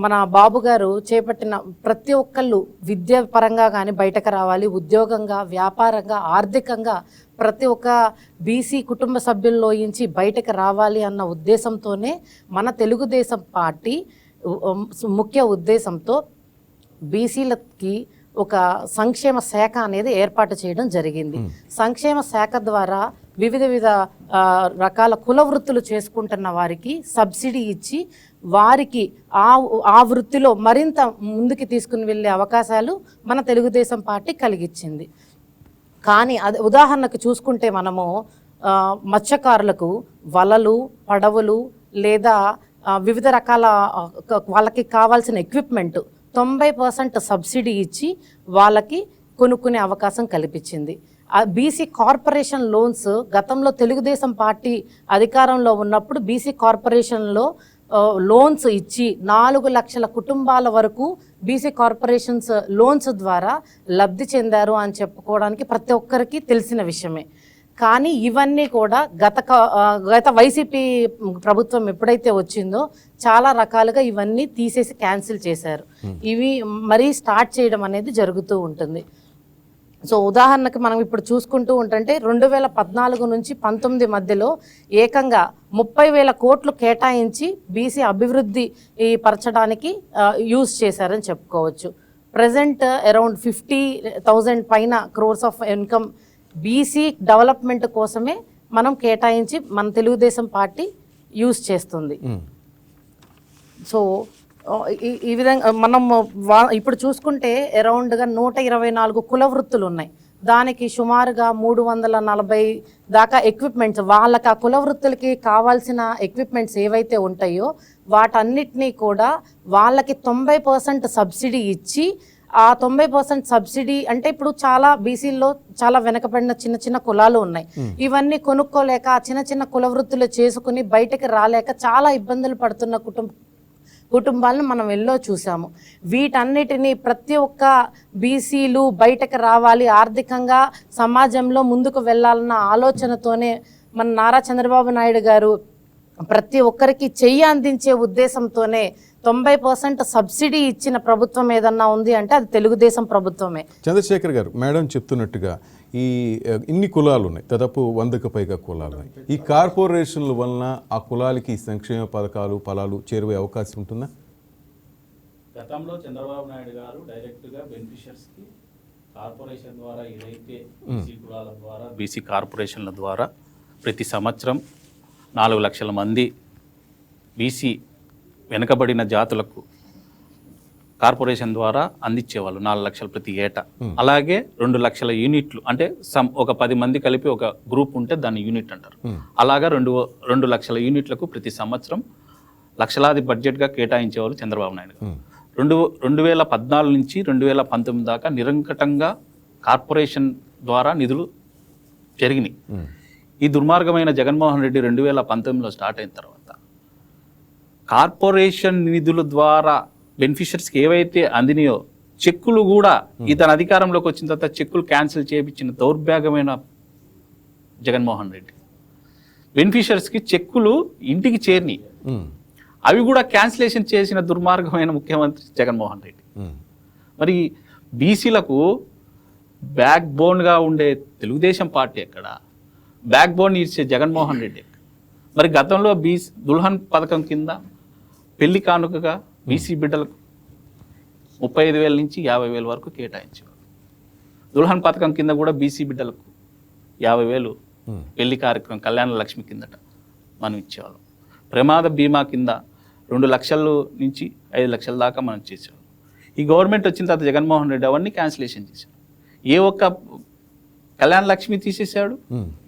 మన బాబు గారు చేపట్టిన ప్రతి ఒక్కళ్ళు విద్య పరంగా కానీ బయటకు రావాలి, ఉద్యోగంగా, వ్యాపారంగా, ఆర్థికంగా ప్రతి ఒక్క బీసీ కుటుంబ సభ్యుల్లోంచి బయటకు రావాలి అన్న ఉద్దేశంతోనే మన తెలుగుదేశం పార్టీ ముఖ్య ఉద్దేశంతో బీసీలకి ఒక సంక్షేమ శాఖ అనేది ఏర్పాటు చేయడం జరిగింది. సంక్షేమ శాఖ ద్వారా వివిధ రకాల కుల వృత్తులు చేసుకుంటున్న వారికి సబ్సిడీ ఇచ్చి వారికి ఆ వృత్తిలో మరింత ముందుకు తీసుకుని వెళ్ళే అవకాశాలు మన తెలుగుదేశం పార్టీ కలిగించింది. కానీ అది ఉదాహరణకు చూసుకుంటే మనము మత్స్యకారులకు వలలు, పడవలు లేదా వివిధ రకాల వాళ్ళకి కావాల్సిన ఎక్విప్మెంట్ 90% సబ్సిడీ ఇచ్చి వాళ్ళకి కొనుక్కునే అవకాశం కల్పించింది. బీసీ కార్పొరేషన్ లోన్స్ గతంలో తెలుగుదేశం పార్టీ అధికారంలో ఉన్నప్పుడు బీసీ కార్పొరేషన్లో లోన్స్ ఇచ్చి 4 లక్షల కుటుంబాల వరకు బీసీ కార్పొరేషన్స్ లోన్స్ ద్వారా లబ్ధి చెందారు అని చెప్పుకోవడానికి ప్రతి ఒక్కరికి తెలిసిన విషయమే. కానీ ఇవన్నీ కూడా గత వైసీపీ ప్రభుత్వం ఎప్పుడైతే వచ్చిందో చాలా రకాలుగా ఇవన్నీ తీసేసి క్యాన్సిల్ చేశారు. ఇవి మరీ స్టార్ట్ చేయడం అనేది జరుగుతూ ఉంటుంది. సో ఉదాహరణకి మనం ఇప్పుడు చూసుకుంటూ ఉంటుంటే 2014 నుంచి 19 మధ్యలో ఏకంగా 30,000 కోట్లు కేటాయించి బీసీ అభివృద్ధి పరచడానికి యూజ్ చేశారని చెప్పుకోవచ్చు. ప్రజెంట్ అరౌండ్ 50,000 పైన crores of income BC development కోసమే మనం కేటాయించి మన తెలుగుదేశం పార్టీ యూజ్ చేస్తుంది. సో ఈ విధంగా మనం ఇప్పుడు చూసుకుంటే అరౌండ్గా 124 కుల వృత్తులు ఉన్నాయి. దానికి సుమారుగా 340 దాకా ఎక్విప్మెంట్స్, వాళ్ళకి ఆ కుల వృత్తులకి కావాల్సిన ఎక్విప్మెంట్స్ ఏవైతే ఉంటాయో వాటన్నిటినీ కూడా వాళ్ళకి 90% సబ్సిడీ ఇచ్చి, ఆ 90% సబ్సిడీ అంటే ఇప్పుడు చాలా బీసీల్లో చాలా వెనకబడిన చిన్న చిన్న కులాలు ఉన్నాయి. ఇవన్నీ కొనుక్కోలేక చిన్న చిన్న కుల వృత్తులు చేసుకుని బయటకు రాలేక చాలా ఇబ్బందులు పడుతున్న కుటుంబాలను మనం ఎన్నో చూసాము. వీటన్నిటినీ ప్రతి ఒక్క బీసీలు బయటకు రావాలి, ఆర్థికంగా సమాజంలో ముందుకు వెళ్ళాలన్న ఆలోచనతోనే మన నారా చంద్రబాబు నాయుడు గారు ప్రతి ఒక్కరికి చెయ్యి అందించే ఉద్దేశంతోనే 90% సబ్సిడీ ఇచ్చిన ప్రభుత్వం ఏదన్నా ఉంది అంటే అది తెలుగుదేశం ప్రభుత్వమే. చంద్రశేఖర్ గారు, మేడం చెప్తున్నట్టుగా ఇన్ని కులాలు ఉన్నాయి, దాదాపు 100కు పైగా కులాలు ఉన్నాయి. ఈ కార్పొరేషన్ల వలన ఆ కులాలకి సంక్షేమ పథకాలు ఫలాలు చేరువే అవకాశం ఉంటుందా? గతంలో చంద్రబాబు నాయుడు గారు డైరెక్ట్గా బెనిఫిషియర్స్కి కార్పొరేషన్ ద్వారా ఏదైతే బీసీ కులాల ద్వారా బీసీ కార్పొరేషన్ల ద్వారా ప్రతి సంవత్సరం 4 లక్షల మంది బీసీ వెనుకబడిన జాతులకు కార్పొరేషన్ ద్వారా అందించేవాళ్ళు 4 లక్షలు ప్రతి ఏటా. అలాగే 2 లక్షల యూనిట్లు అంటే ఒక 10 మంది కలిపి ఒక గ్రూప్ ఉంటే దాన్ని యూనిట్ అంటారు. అలాగా 2 లక్షల యూనిట్లకు ప్రతి సంవత్సరం లక్షలాది బడ్జెట్గా కేటాయించేవాళ్ళు చంద్రబాబు నాయుడు గారు. 2014 నుంచి 2019 దాకా నిరంకటంగా కార్పొరేషన్ ద్వారా నిధులు పెరిగినాయి. ఈ దుర్మార్గమైన జగన్మోహన్ రెడ్డి 2019లో స్టార్ట్ అయిన తర్వాత కార్పొరేషన్ నిధుల ద్వారా బెనిఫిషియర్స్కి ఏవైతే అందినాయో చెక్కులు కూడా ఇతని అధికారంలోకి వచ్చిన తర్వాత చెక్కులు క్యాన్సిల్ చేయించిన దౌర్భాగ్యమైన జగన్మోహన్ రెడ్డి. బెనిఫిషియర్స్కి చెక్కులు ఇంటికి చేరినాయి, అవి కూడా క్యాన్సిలేషన్ చేసిన దుర్మార్గమైన ముఖ్యమంత్రి జగన్మోహన్ రెడ్డి. మరి బీసీలకు బ్యాక్ బోన్గా ఉండే తెలుగుదేశం పార్టీ ఎక్కడ, బ్యాక్ బోన్ ఇచ్చే జగన్మోహన్ రెడ్డి. మరి గతంలో దుల్హన్ పథకం కింద పెళ్లి కానుకగా బీసీ బిడ్డలకు 35,000 నుంచి 50,000 వరకు కేటాయించేవారు. దుల్హన్ పథకం కింద కూడా బీసీ బిడ్డలకు 50,000 పెళ్లి కార్యక్రమం కళ్యాణ లక్ష్మి కిందట మనం ఇచ్చేవాళ్ళం. ప్రమాద బీమా కింద 2 లక్షల నుంచి 5 లక్షల దాకా మనం చేసేవాళ్ళం. ఈ గవర్నమెంట్ వచ్చిన తర్వాత జగన్మోహన్ రెడ్డి అవన్నీ క్యాన్సిలేషన్ చేశాడు. ఏ ఒక్క కళ్యాణ లక్ష్మి తీసేశాడు,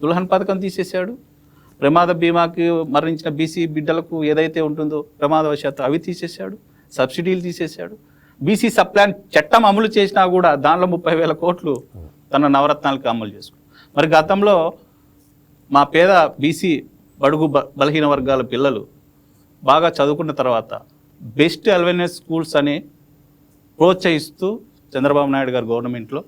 దుల్హన్ పథకం తీసేశాడు, ప్రమాద బీమాకి మరణించిన బీసీ బిడ్డలకు ఏదైతే ఉంటుందో ప్రమాదవశాత్తు అవి తీసేశాడు, సబ్సిడీలు తీసేశాడు. బీసీ సప్లాన్ చట్టం అమలు చేసినా కూడా దానిలో 30,000 కోట్లు తన నవరత్నాలకు అమలు చేసుకుంది. మరి గతంలో మా పేద బీసీ బడుగు బలహీన వర్గాల పిల్లలు బాగా చదువుకున్న తర్వాత బెస్ట్ అవేర్నెస్ స్కూల్స్ అని ప్రోత్సహిస్తూ చంద్రబాబు నాయుడు గారు గవర్నమెంట్లో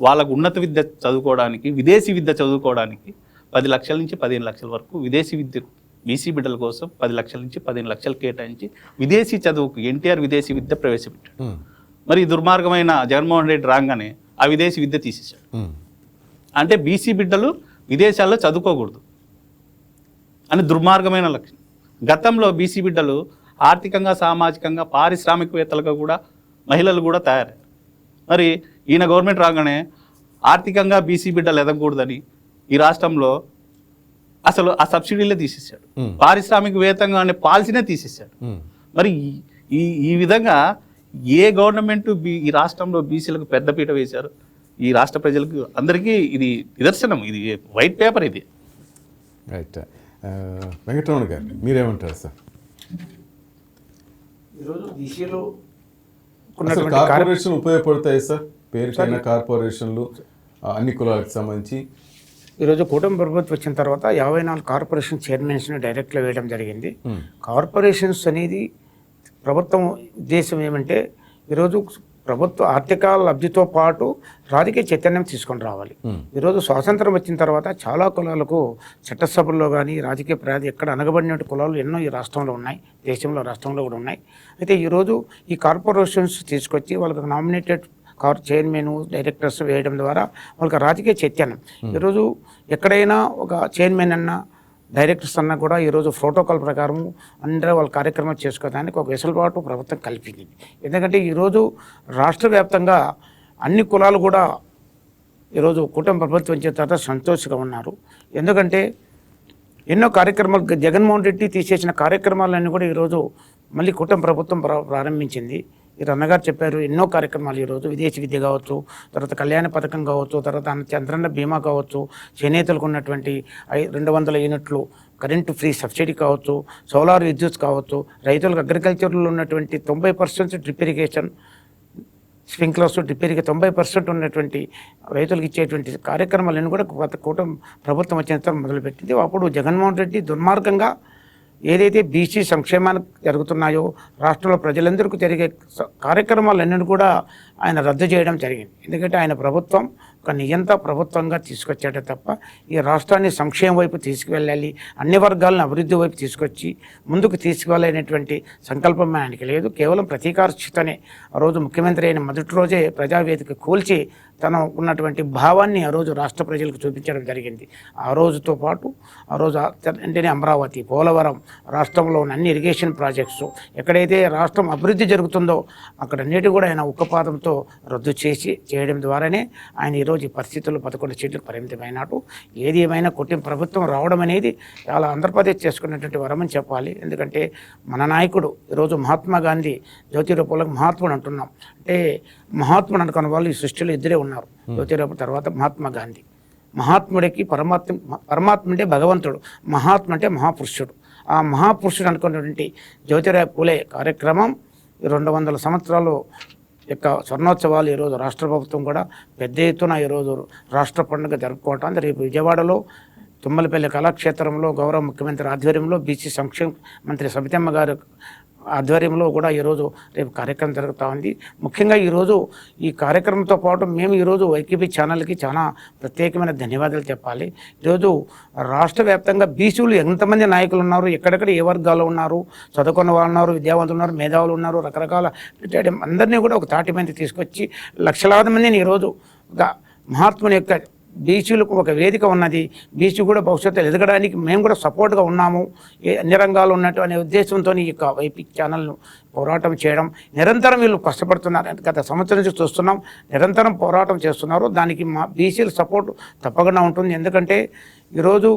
వాళ్ళకు ఉన్నత విద్య చదువుకోవడానికి, విదేశీ విద్య చదువుకోవడానికి 10 లక్షల నుంచి 15 లక్షల వరకు విదేశీ విద్య బీసీ బిడ్డల కోసం 10 లక్షల నుంచి 15 లక్షలు కేటాయించి విదేశీ చదువుకు ఎన్టీఆర్ విదేశీ విద్య ప్రవేశపెట్టాడు. మరి దుర్మార్గమైన జగన్మోహన్ రెడ్డి రాగానే ఆ విదేశీ విద్య తీసేశాడు. అంటే బీసీ బిడ్డలు విదేశాల్లో చదువుకోకూడదు అని దుర్మార్గమైన లక్ష్యం. గతంలో బీసీ బిడ్డలు ఆర్థికంగా, సామాజికంగా, పారిశ్రామికవేత్తలుగా కూడా మహిళలు కూడా తయారయ్యారు. మరి ఈయన గవర్నమెంట్ రాగానే ఆర్థికంగా బీసీ బిడ్డలు ఎదగకూడదని ఈ రాష్ట్రంలో అసలు ఆ సబ్సిడీలే తీసేశాడు, పారిశ్రామికవేత్తంగా అనే పాలసీనే తీసేశాడు. మరి ఈ విధంగా ఏ గవర్నమెంట్ ఈ రాష్ట్రంలో బీసీలకు పెద్దపీట వేశారు? ఈ రాష్ట్ర ప్రజలకు అందరికీ ఇది నిదర్శనం, ఇది వైట్ పేపర్ ఇది. రైట్. వెంకటరమణ గారు మీరేమంటారు సార్? ఈరోజు బీసీలో కార్పొరేషన్ ఉపయోగపడతాయి సార్? పేరుకైనా కార్పొరేషన్లు అన్ని కులాలకు సంబంధించి? ఈరోజు కూటమి ప్రభుత్వం వచ్చిన తర్వాత 54 కార్పొరేషన్ చైర్మన్స్ని డైరెక్ట్లో వేయడం జరిగింది. కార్పొరేషన్స్ అనేది ప్రభుత్వం ఉద్దేశం ఏమంటే ఈరోజు ప్రభుత్వ ఆర్థిక లబ్ధితో పాటు రాజకీయ చైతన్యం తీసుకొని రావాలి. ఈరోజు స్వాతంత్రం వచ్చిన తర్వాత చాలా కులాలకు చట్టసభల్లో కానీ రాజకీయ ప్రాధి ఎక్కడ అనగబడిన కులాలు ఎన్నో ఈ రాష్ట్రంలో ఉన్నాయి, రాష్ట్రంలో కూడా ఉన్నాయి. అయితే ఈరోజు ఈ కార్పొరేషన్స్ తీసుకొచ్చి వాళ్ళకి నామినేటెడ్ చైర్మన్ డైరెక్టర్స్ వేయడం ద్వారా వాళ్ళకి రాజకీయ చైతన్యం. ఈరోజు ఎక్కడైనా ఒక చైర్మన్ అన్నా డైరెక్టర్స్ అన్నా కూడా ఈరోజు ప్రోటోకాల్ ప్రకారం అందరూ వాళ్ళ కార్యక్రమం చేసుకోవడానికి ఒక వెసులుబాటు ప్రభుత్వం కల్పించింది. ఎందుకంటే ఈరోజు రాష్ట్ర వ్యాప్తంగా అన్ని కులాలు కూడా ఈరోజు కూటమి ప్రభుత్వం వచ్చిన తర్వాత సంతోషంగా ఉన్నారు. ఎందుకంటే ఎన్నో కార్యక్రమాలు జగన్మోహన్ రెడ్డి తీసేసిన కార్యక్రమాలన్నీ కూడా ఈరోజు మళ్ళీ కూటమి ప్రభుత్వం ప్రారంభించింది. ఈ అన్నగారు చెప్పారు ఎన్నో కార్యక్రమాలు ఈరోజు విదేశీ విద్య కావచ్చు, తర్వాత కళ్యాణ పథకం కావచ్చు, తర్వాత చంద్రన్న బీమా కావచ్చు, చేనేతలకు ఉన్నటువంటి 200 యూనిట్లు కరెంటు ఫ్రీ సబ్సిడీ కావచ్చు, సోలార్ విద్యుత్ కావచ్చు, రైతులకు అగ్రికల్చర్లో ఉన్నటువంటి 90% drip irrigation, sprinklers drip irrigation 90% ఉన్నటువంటి రైతులకు ఇచ్చేటువంటి కార్యక్రమాలన్నీ కూడా కూటమి ప్రభుత్వం వచ్చిన తర్వాత మొదలుపెట్టింది. అప్పుడు జగన్మోహన్ రెడ్డి దుర్మార్గంగా ఏదైతే బీసీ సంక్షేమానికి జరుగుతున్నాయో రాష్ట్రంలో ప్రజలందరికీ జరిగే కార్యక్రమాలన్నీ కూడా ఆయన రద్దు చేయడం జరిగింది. ఎందుకంటే ఆయన ప్రభుత్వం ఒక నియంత ప్రభుత్వంగా తీసుకొచ్చాడే తప్ప ఈ రాష్ట్రాన్ని సంక్షేమం వైపు తీసుకువెళ్ళాలి, అన్ని వర్గాలను అభివృద్ధి వైపు తీసుకొచ్చి ముందుకు తీసుకువెళ్ళనేటువంటి సంకల్పం ఆయనకి లేదు. కేవలం ప్రతీకారచితనే ఆ రోజు ముఖ్యమంత్రి అయిన మొదటి రోజే ప్రజావేదిక కూల్చి తన ఉన్నటువంటి భావాన్ని ఆ రోజు రాష్ట్ర ప్రజలకు చూపించడం జరిగింది. ఆ రోజుతో పాటు ఆ రోజు అంటేనే అమరావతి, పోలవరం, రాష్ట్రంలో ఉన్న అన్ని ఇరిగేషన్ ప్రాజెక్ట్స్ ఎక్కడైతే రాష్ట్రం అభివృద్ధి జరుగుతుందో అక్కడన్నిటి కూడా ఆయన ఉక్కపాదంతో రద్దు చేయడం ద్వారానే ఆయన ఈరోజు ఈ పరిస్థితుల్లో 11 సీట్లకు పరిమితమైనట్టు. ఏది ఏమైనా కూటమి ప్రభుత్వం రావడం అనేది చాలా ఆంధ్రప్రదేశ్ చేసుకున్నటువంటి వరమని చెప్పాలి. ఎందుకంటే మన నాయకుడు ఈరోజు మహాత్మా గాంధీ జ్యోతిరావు మహాత్ముడు అంటున్నాం. అంటే మహాత్ముడు అనుకున్న వాళ్ళు ఈ సృష్టిలో ఇద్దరే ఉన్నారు, జ్యోతిరావు తర్వాత మహాత్మా గాంధీ. మహాత్ముడికి పరమాత్మ అంటే భగవంతుడు, మహాత్మ అంటే మహాపురుషుడు. ఆ మహాపురుషుడు అనుకున్నటువంటి జ్యోతిరావు పూలే కార్యక్రమం 200 సంవత్సరాలు యొక్క స్వర్ణోత్సవాలు ఈరోజు రాష్ట్ర ప్రభుత్వం కూడా పెద్ద ఎత్తున ఈరోజు రాష్ట్ర పండుగ జరుపుకోవటం. రేపు విజయవాడలో తుమ్మలపల్లి కళాక్షేత్రంలో గౌరవ ముఖ్యమంత్రి ఆధ్వర్యంలో బీసీ సంక్షేమ మంత్రి సబితమ్మ గారు ఆధ్వర్యంలో కూడా ఈరోజు రేపు కార్యక్రమం జరుగుతూ ఉంది. ముఖ్యంగా ఈరోజు ఈ కార్యక్రమంతో పాటు మేము ఈరోజు వైకేపీ ఛానల్కి చాలా ప్రత్యేకమైన ధన్యవాదాలు చెప్పాలి. ఈరోజు రాష్ట్ర వ్యాప్తంగా బీసీలు ఎంతమంది నాయకులు ఉన్నారు, ఎక్కడెక్కడ ఏ వర్గాల్లో ఉన్నారు, చదువుకున్న వాళ్ళు ఉన్నారు, విద్యావంతులు ఉన్నారు, మేధావులు ఉన్నారు, రకరకాల అందరినీ కూడా ఒక తాటి మీద తీసుకొచ్చి లక్షలాది మందిని ఈరోజు మహాత్ముని యొక్క బీసీలకు ఒక వేదిక ఉన్నది. బీసీ కూడా భవిష్యత్తులో ఎదగడానికి మేము కూడా సపోర్ట్గా ఉన్నాము, అన్ని రంగాలు ఉన్నట్టు అనే ఉద్దేశంతో ఈ యొక్క వైపీ ఛానల్ను పోరాటం చేయడం నిరంతరం వీళ్ళు కష్టపడుతున్నారు. గత సంవత్సరం నుంచి చూస్తున్నాం, నిరంతరం పోరాటం చేస్తున్నారు. దానికి మా బీసీల సపోర్ట్ తప్పకుండా ఉంటుంది. ఎందుకంటే ఈరోజు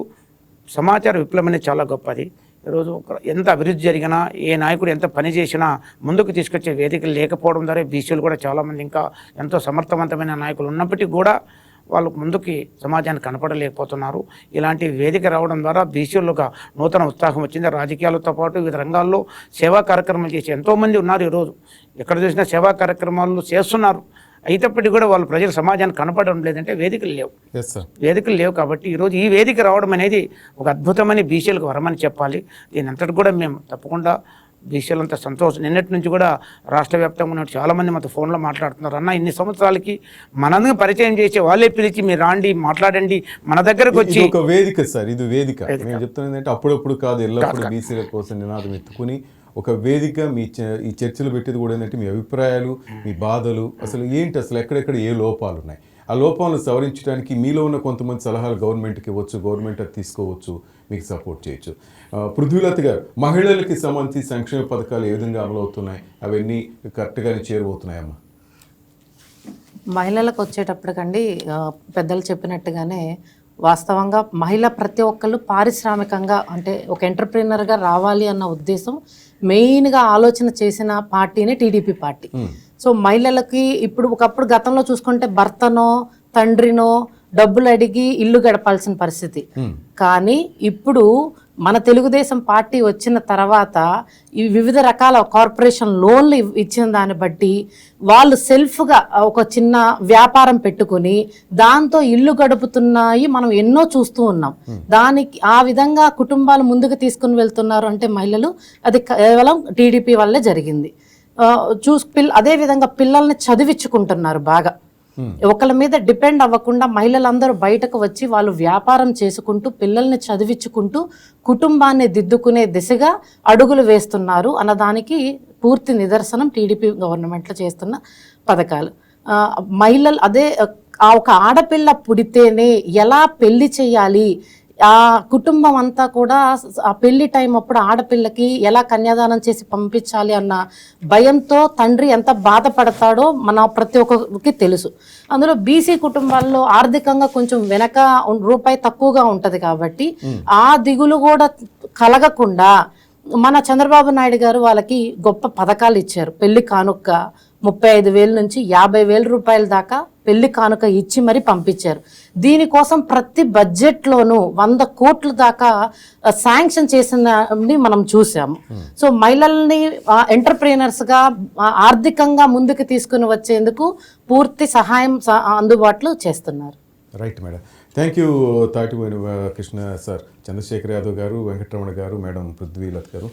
సమాచార విప్లవం అనేది చాలా గొప్పది. ఈరోజు ఎంత అభివృద్ధి జరిగినా, ఏ నాయకుడు ఎంత పని చేసినా ముందుకు తీసుకొచ్చే వేదికలు లేకపోవడం ద్వారా బీసీలు కూడా చాలామంది ఇంకా ఎంతో సమర్థవంతమైన నాయకులు ఉన్నప్పటికీ కూడా వాళ్ళు ముందుకి సమాజానికి కనపడలేకపోతున్నారు. ఇలాంటి వేదిక రావడం ద్వారా బీసీలుగా నూతన ఉత్సాహం వచ్చింది. రాజకీయాలతో పాటు వివిధ రంగాల్లో సేవా కార్యక్రమాలు చేసి ఎంతోమంది ఉన్నారు. ఈరోజు ఎక్కడ చూసినా సేవా కార్యక్రమాలు చేస్తున్నారు. అయినప్పటికీ కూడా వాళ్ళు ప్రజల సమాజానికి కనపడడం లేదంటే వేదికలు లేవు. కాబట్టి ఈరోజు ఈ వేదిక రావడం అనేది ఒక అద్భుతమైన బీసీలకు వరమని చెప్పాలి. దీని అంతటి కూడా మేము తప్పకుండా బీసీలంతా సంతోషం. నిన్నటి నుంచి కూడా రాష్ట్ర వ్యాప్తంగా ఉన్న చాలామంది మాతో ఫోన్లో మాట్లాడుతున్నారు. అన్న ఇన్ని సంవత్సరాలకి మనందరూ పరిచయం చేసి వాళ్ళే పిలిచి మీరు రాండి, మాట్లాడండి, మన దగ్గరకు వచ్చి ఒక వేదిక సార్, ఇది వేదిక. నేను చెప్తున్నది ఏంటంటే అప్పుడప్పుడు కాదు, ఎల్లప్పుడూ బీసీల కోసం నినాదం ఎత్తుకుని ఒక వేదిక ఈ చర్చలు పెట్టేది కూడా ఏంటంటే మీ అభిప్రాయాలు, మీ బాధలు, అసలు ఏంటి, అసలు ఎక్కడెక్కడ ఏ లోపాలు ఉన్నాయి, ఆ లోపాలను సవరించడానికి మీలో ఉన్న కొంతమంది సలహాలు గవర్నమెంట్కి ఇవ్వచ్చు, గవర్నమెంట్ అది తీసుకోవచ్చు, మీకు సపోర్ట్ చేయొచ్చు. పృథ్వీలత గారు, మహిళలకి సంబంధించి సంక్షేమ పథకాలు ఏ విధంగా అమలు అవుతున్నాయి, అవన్నీ కరెక్ట్గానే చేరువవుతున్నాయమ్మా? మహిళలకు వచ్చేటప్పటికండి పెద్దలు చెప్పినట్టుగానే వాస్తవంగా మహిళ ప్రతి ఒక్కళ్ళు పారిశ్రామికంగా అంటే ఒక ఎంటర్ప్రీనర్గా రావాలి అన్న ఉద్దేశం మెయిన్గా ఆలోచన చేసిన పార్టీనే టీడీపీ పార్టీ. సో మహిళలకి ఇప్పుడు ఒకప్పుడు గతంలో చూసుకుంటే భర్తనో తండ్రినో డబ్బులు అడిగి ఇల్లు గడపాల్సిన పరిస్థితి. కానీ ఇప్పుడు మన తెలుగుదేశం పార్టీ వచ్చిన తర్వాత ఈ వివిధ రకాల కార్పొరేషన్ లోన్లు ఇచ్చిన దాన్ని బట్టి వాళ్ళు సెల్ఫ్గా ఒక చిన్న వ్యాపారం పెట్టుకుని దాంతో ఇల్లు గడుపుతున్నాయి మనం ఎన్నో చూస్తూ ఉన్నాం. దానికి ఆ విధంగా కుటుంబాలు ముందుకు తీసుకుని వెళ్తున్నారు అంటే మహిళలు, అది కేవలం టీడీపీ వల్లే జరిగింది. అదే విధంగా పిల్లల్ని చదివించుకుంటున్నారు బాగా. ఒకళ్ళ మీద డిపెండ్ అవ్వకుండా మహిళలందరూ బయటకు వచ్చి వాళ్ళు వ్యాపారం చేసుకుంటూ పిల్లల్ని చదివించుకుంటూ కుటుంబాన్ని దిద్దుకునే దిశగా అడుగులు వేస్తున్నారు అన్నదానికి పూర్తి నిదర్శనం టీడీపీ గవర్నమెంట్లో చేస్తున్న పథకాలు. మహిళలు ఒక ఆడపిల్ల పుడితేనే ఎలా పెళ్లి చేయాలి, ఆ కుటుంబం అంతా కూడా ఆ పెళ్లి టైం అప్పుడు ఆడపిల్లకి ఎలా కన్యాదానం చేసి పంపించాలి అన్న భయంతో తండ్రి ఎంత బాధపడతాడో మన ప్రతి ఒక్కరికి తెలుసు. అందులో బీసీ కుటుంబాల్లో ఆర్థికంగా కొంచెం వెనక రూపాయి తక్కువగా ఉంటది కాబట్టి ఆ దిగులు కూడా కలగకుండా మన చంద్రబాబు నాయుడు గారు వాళ్ళకి గొప్ప పథకాలు ఇచ్చారు. పెళ్లి కానుక 35,000 నుంచి 50,000 రూపాయల దాకా పెళ్లి కానుక ఇచ్చి మరి పంపించారు. దీనికోసం ప్రతి బడ్జెట్లోనూ 100 కోట్ల దాకా శాంక్షన్ చేసిన మనం చూసాము. సో మహిళల్ని ఎంటర్ప్రీనర్స్గా ఆర్థికంగా ముందుకు తీసుకుని వచ్చేందుకు పూర్తి సహాయం అందుబాటులో చేస్తున్నారు. రైట్ మేడం, థ్యాంక్ యూ తాటిపోయిన కృష్ణ సార్, చంద్రశేఖర్ యాదవ్ గారు, వెంకటరమణ గారు, మేడం పృథ్వీలత్ గారు.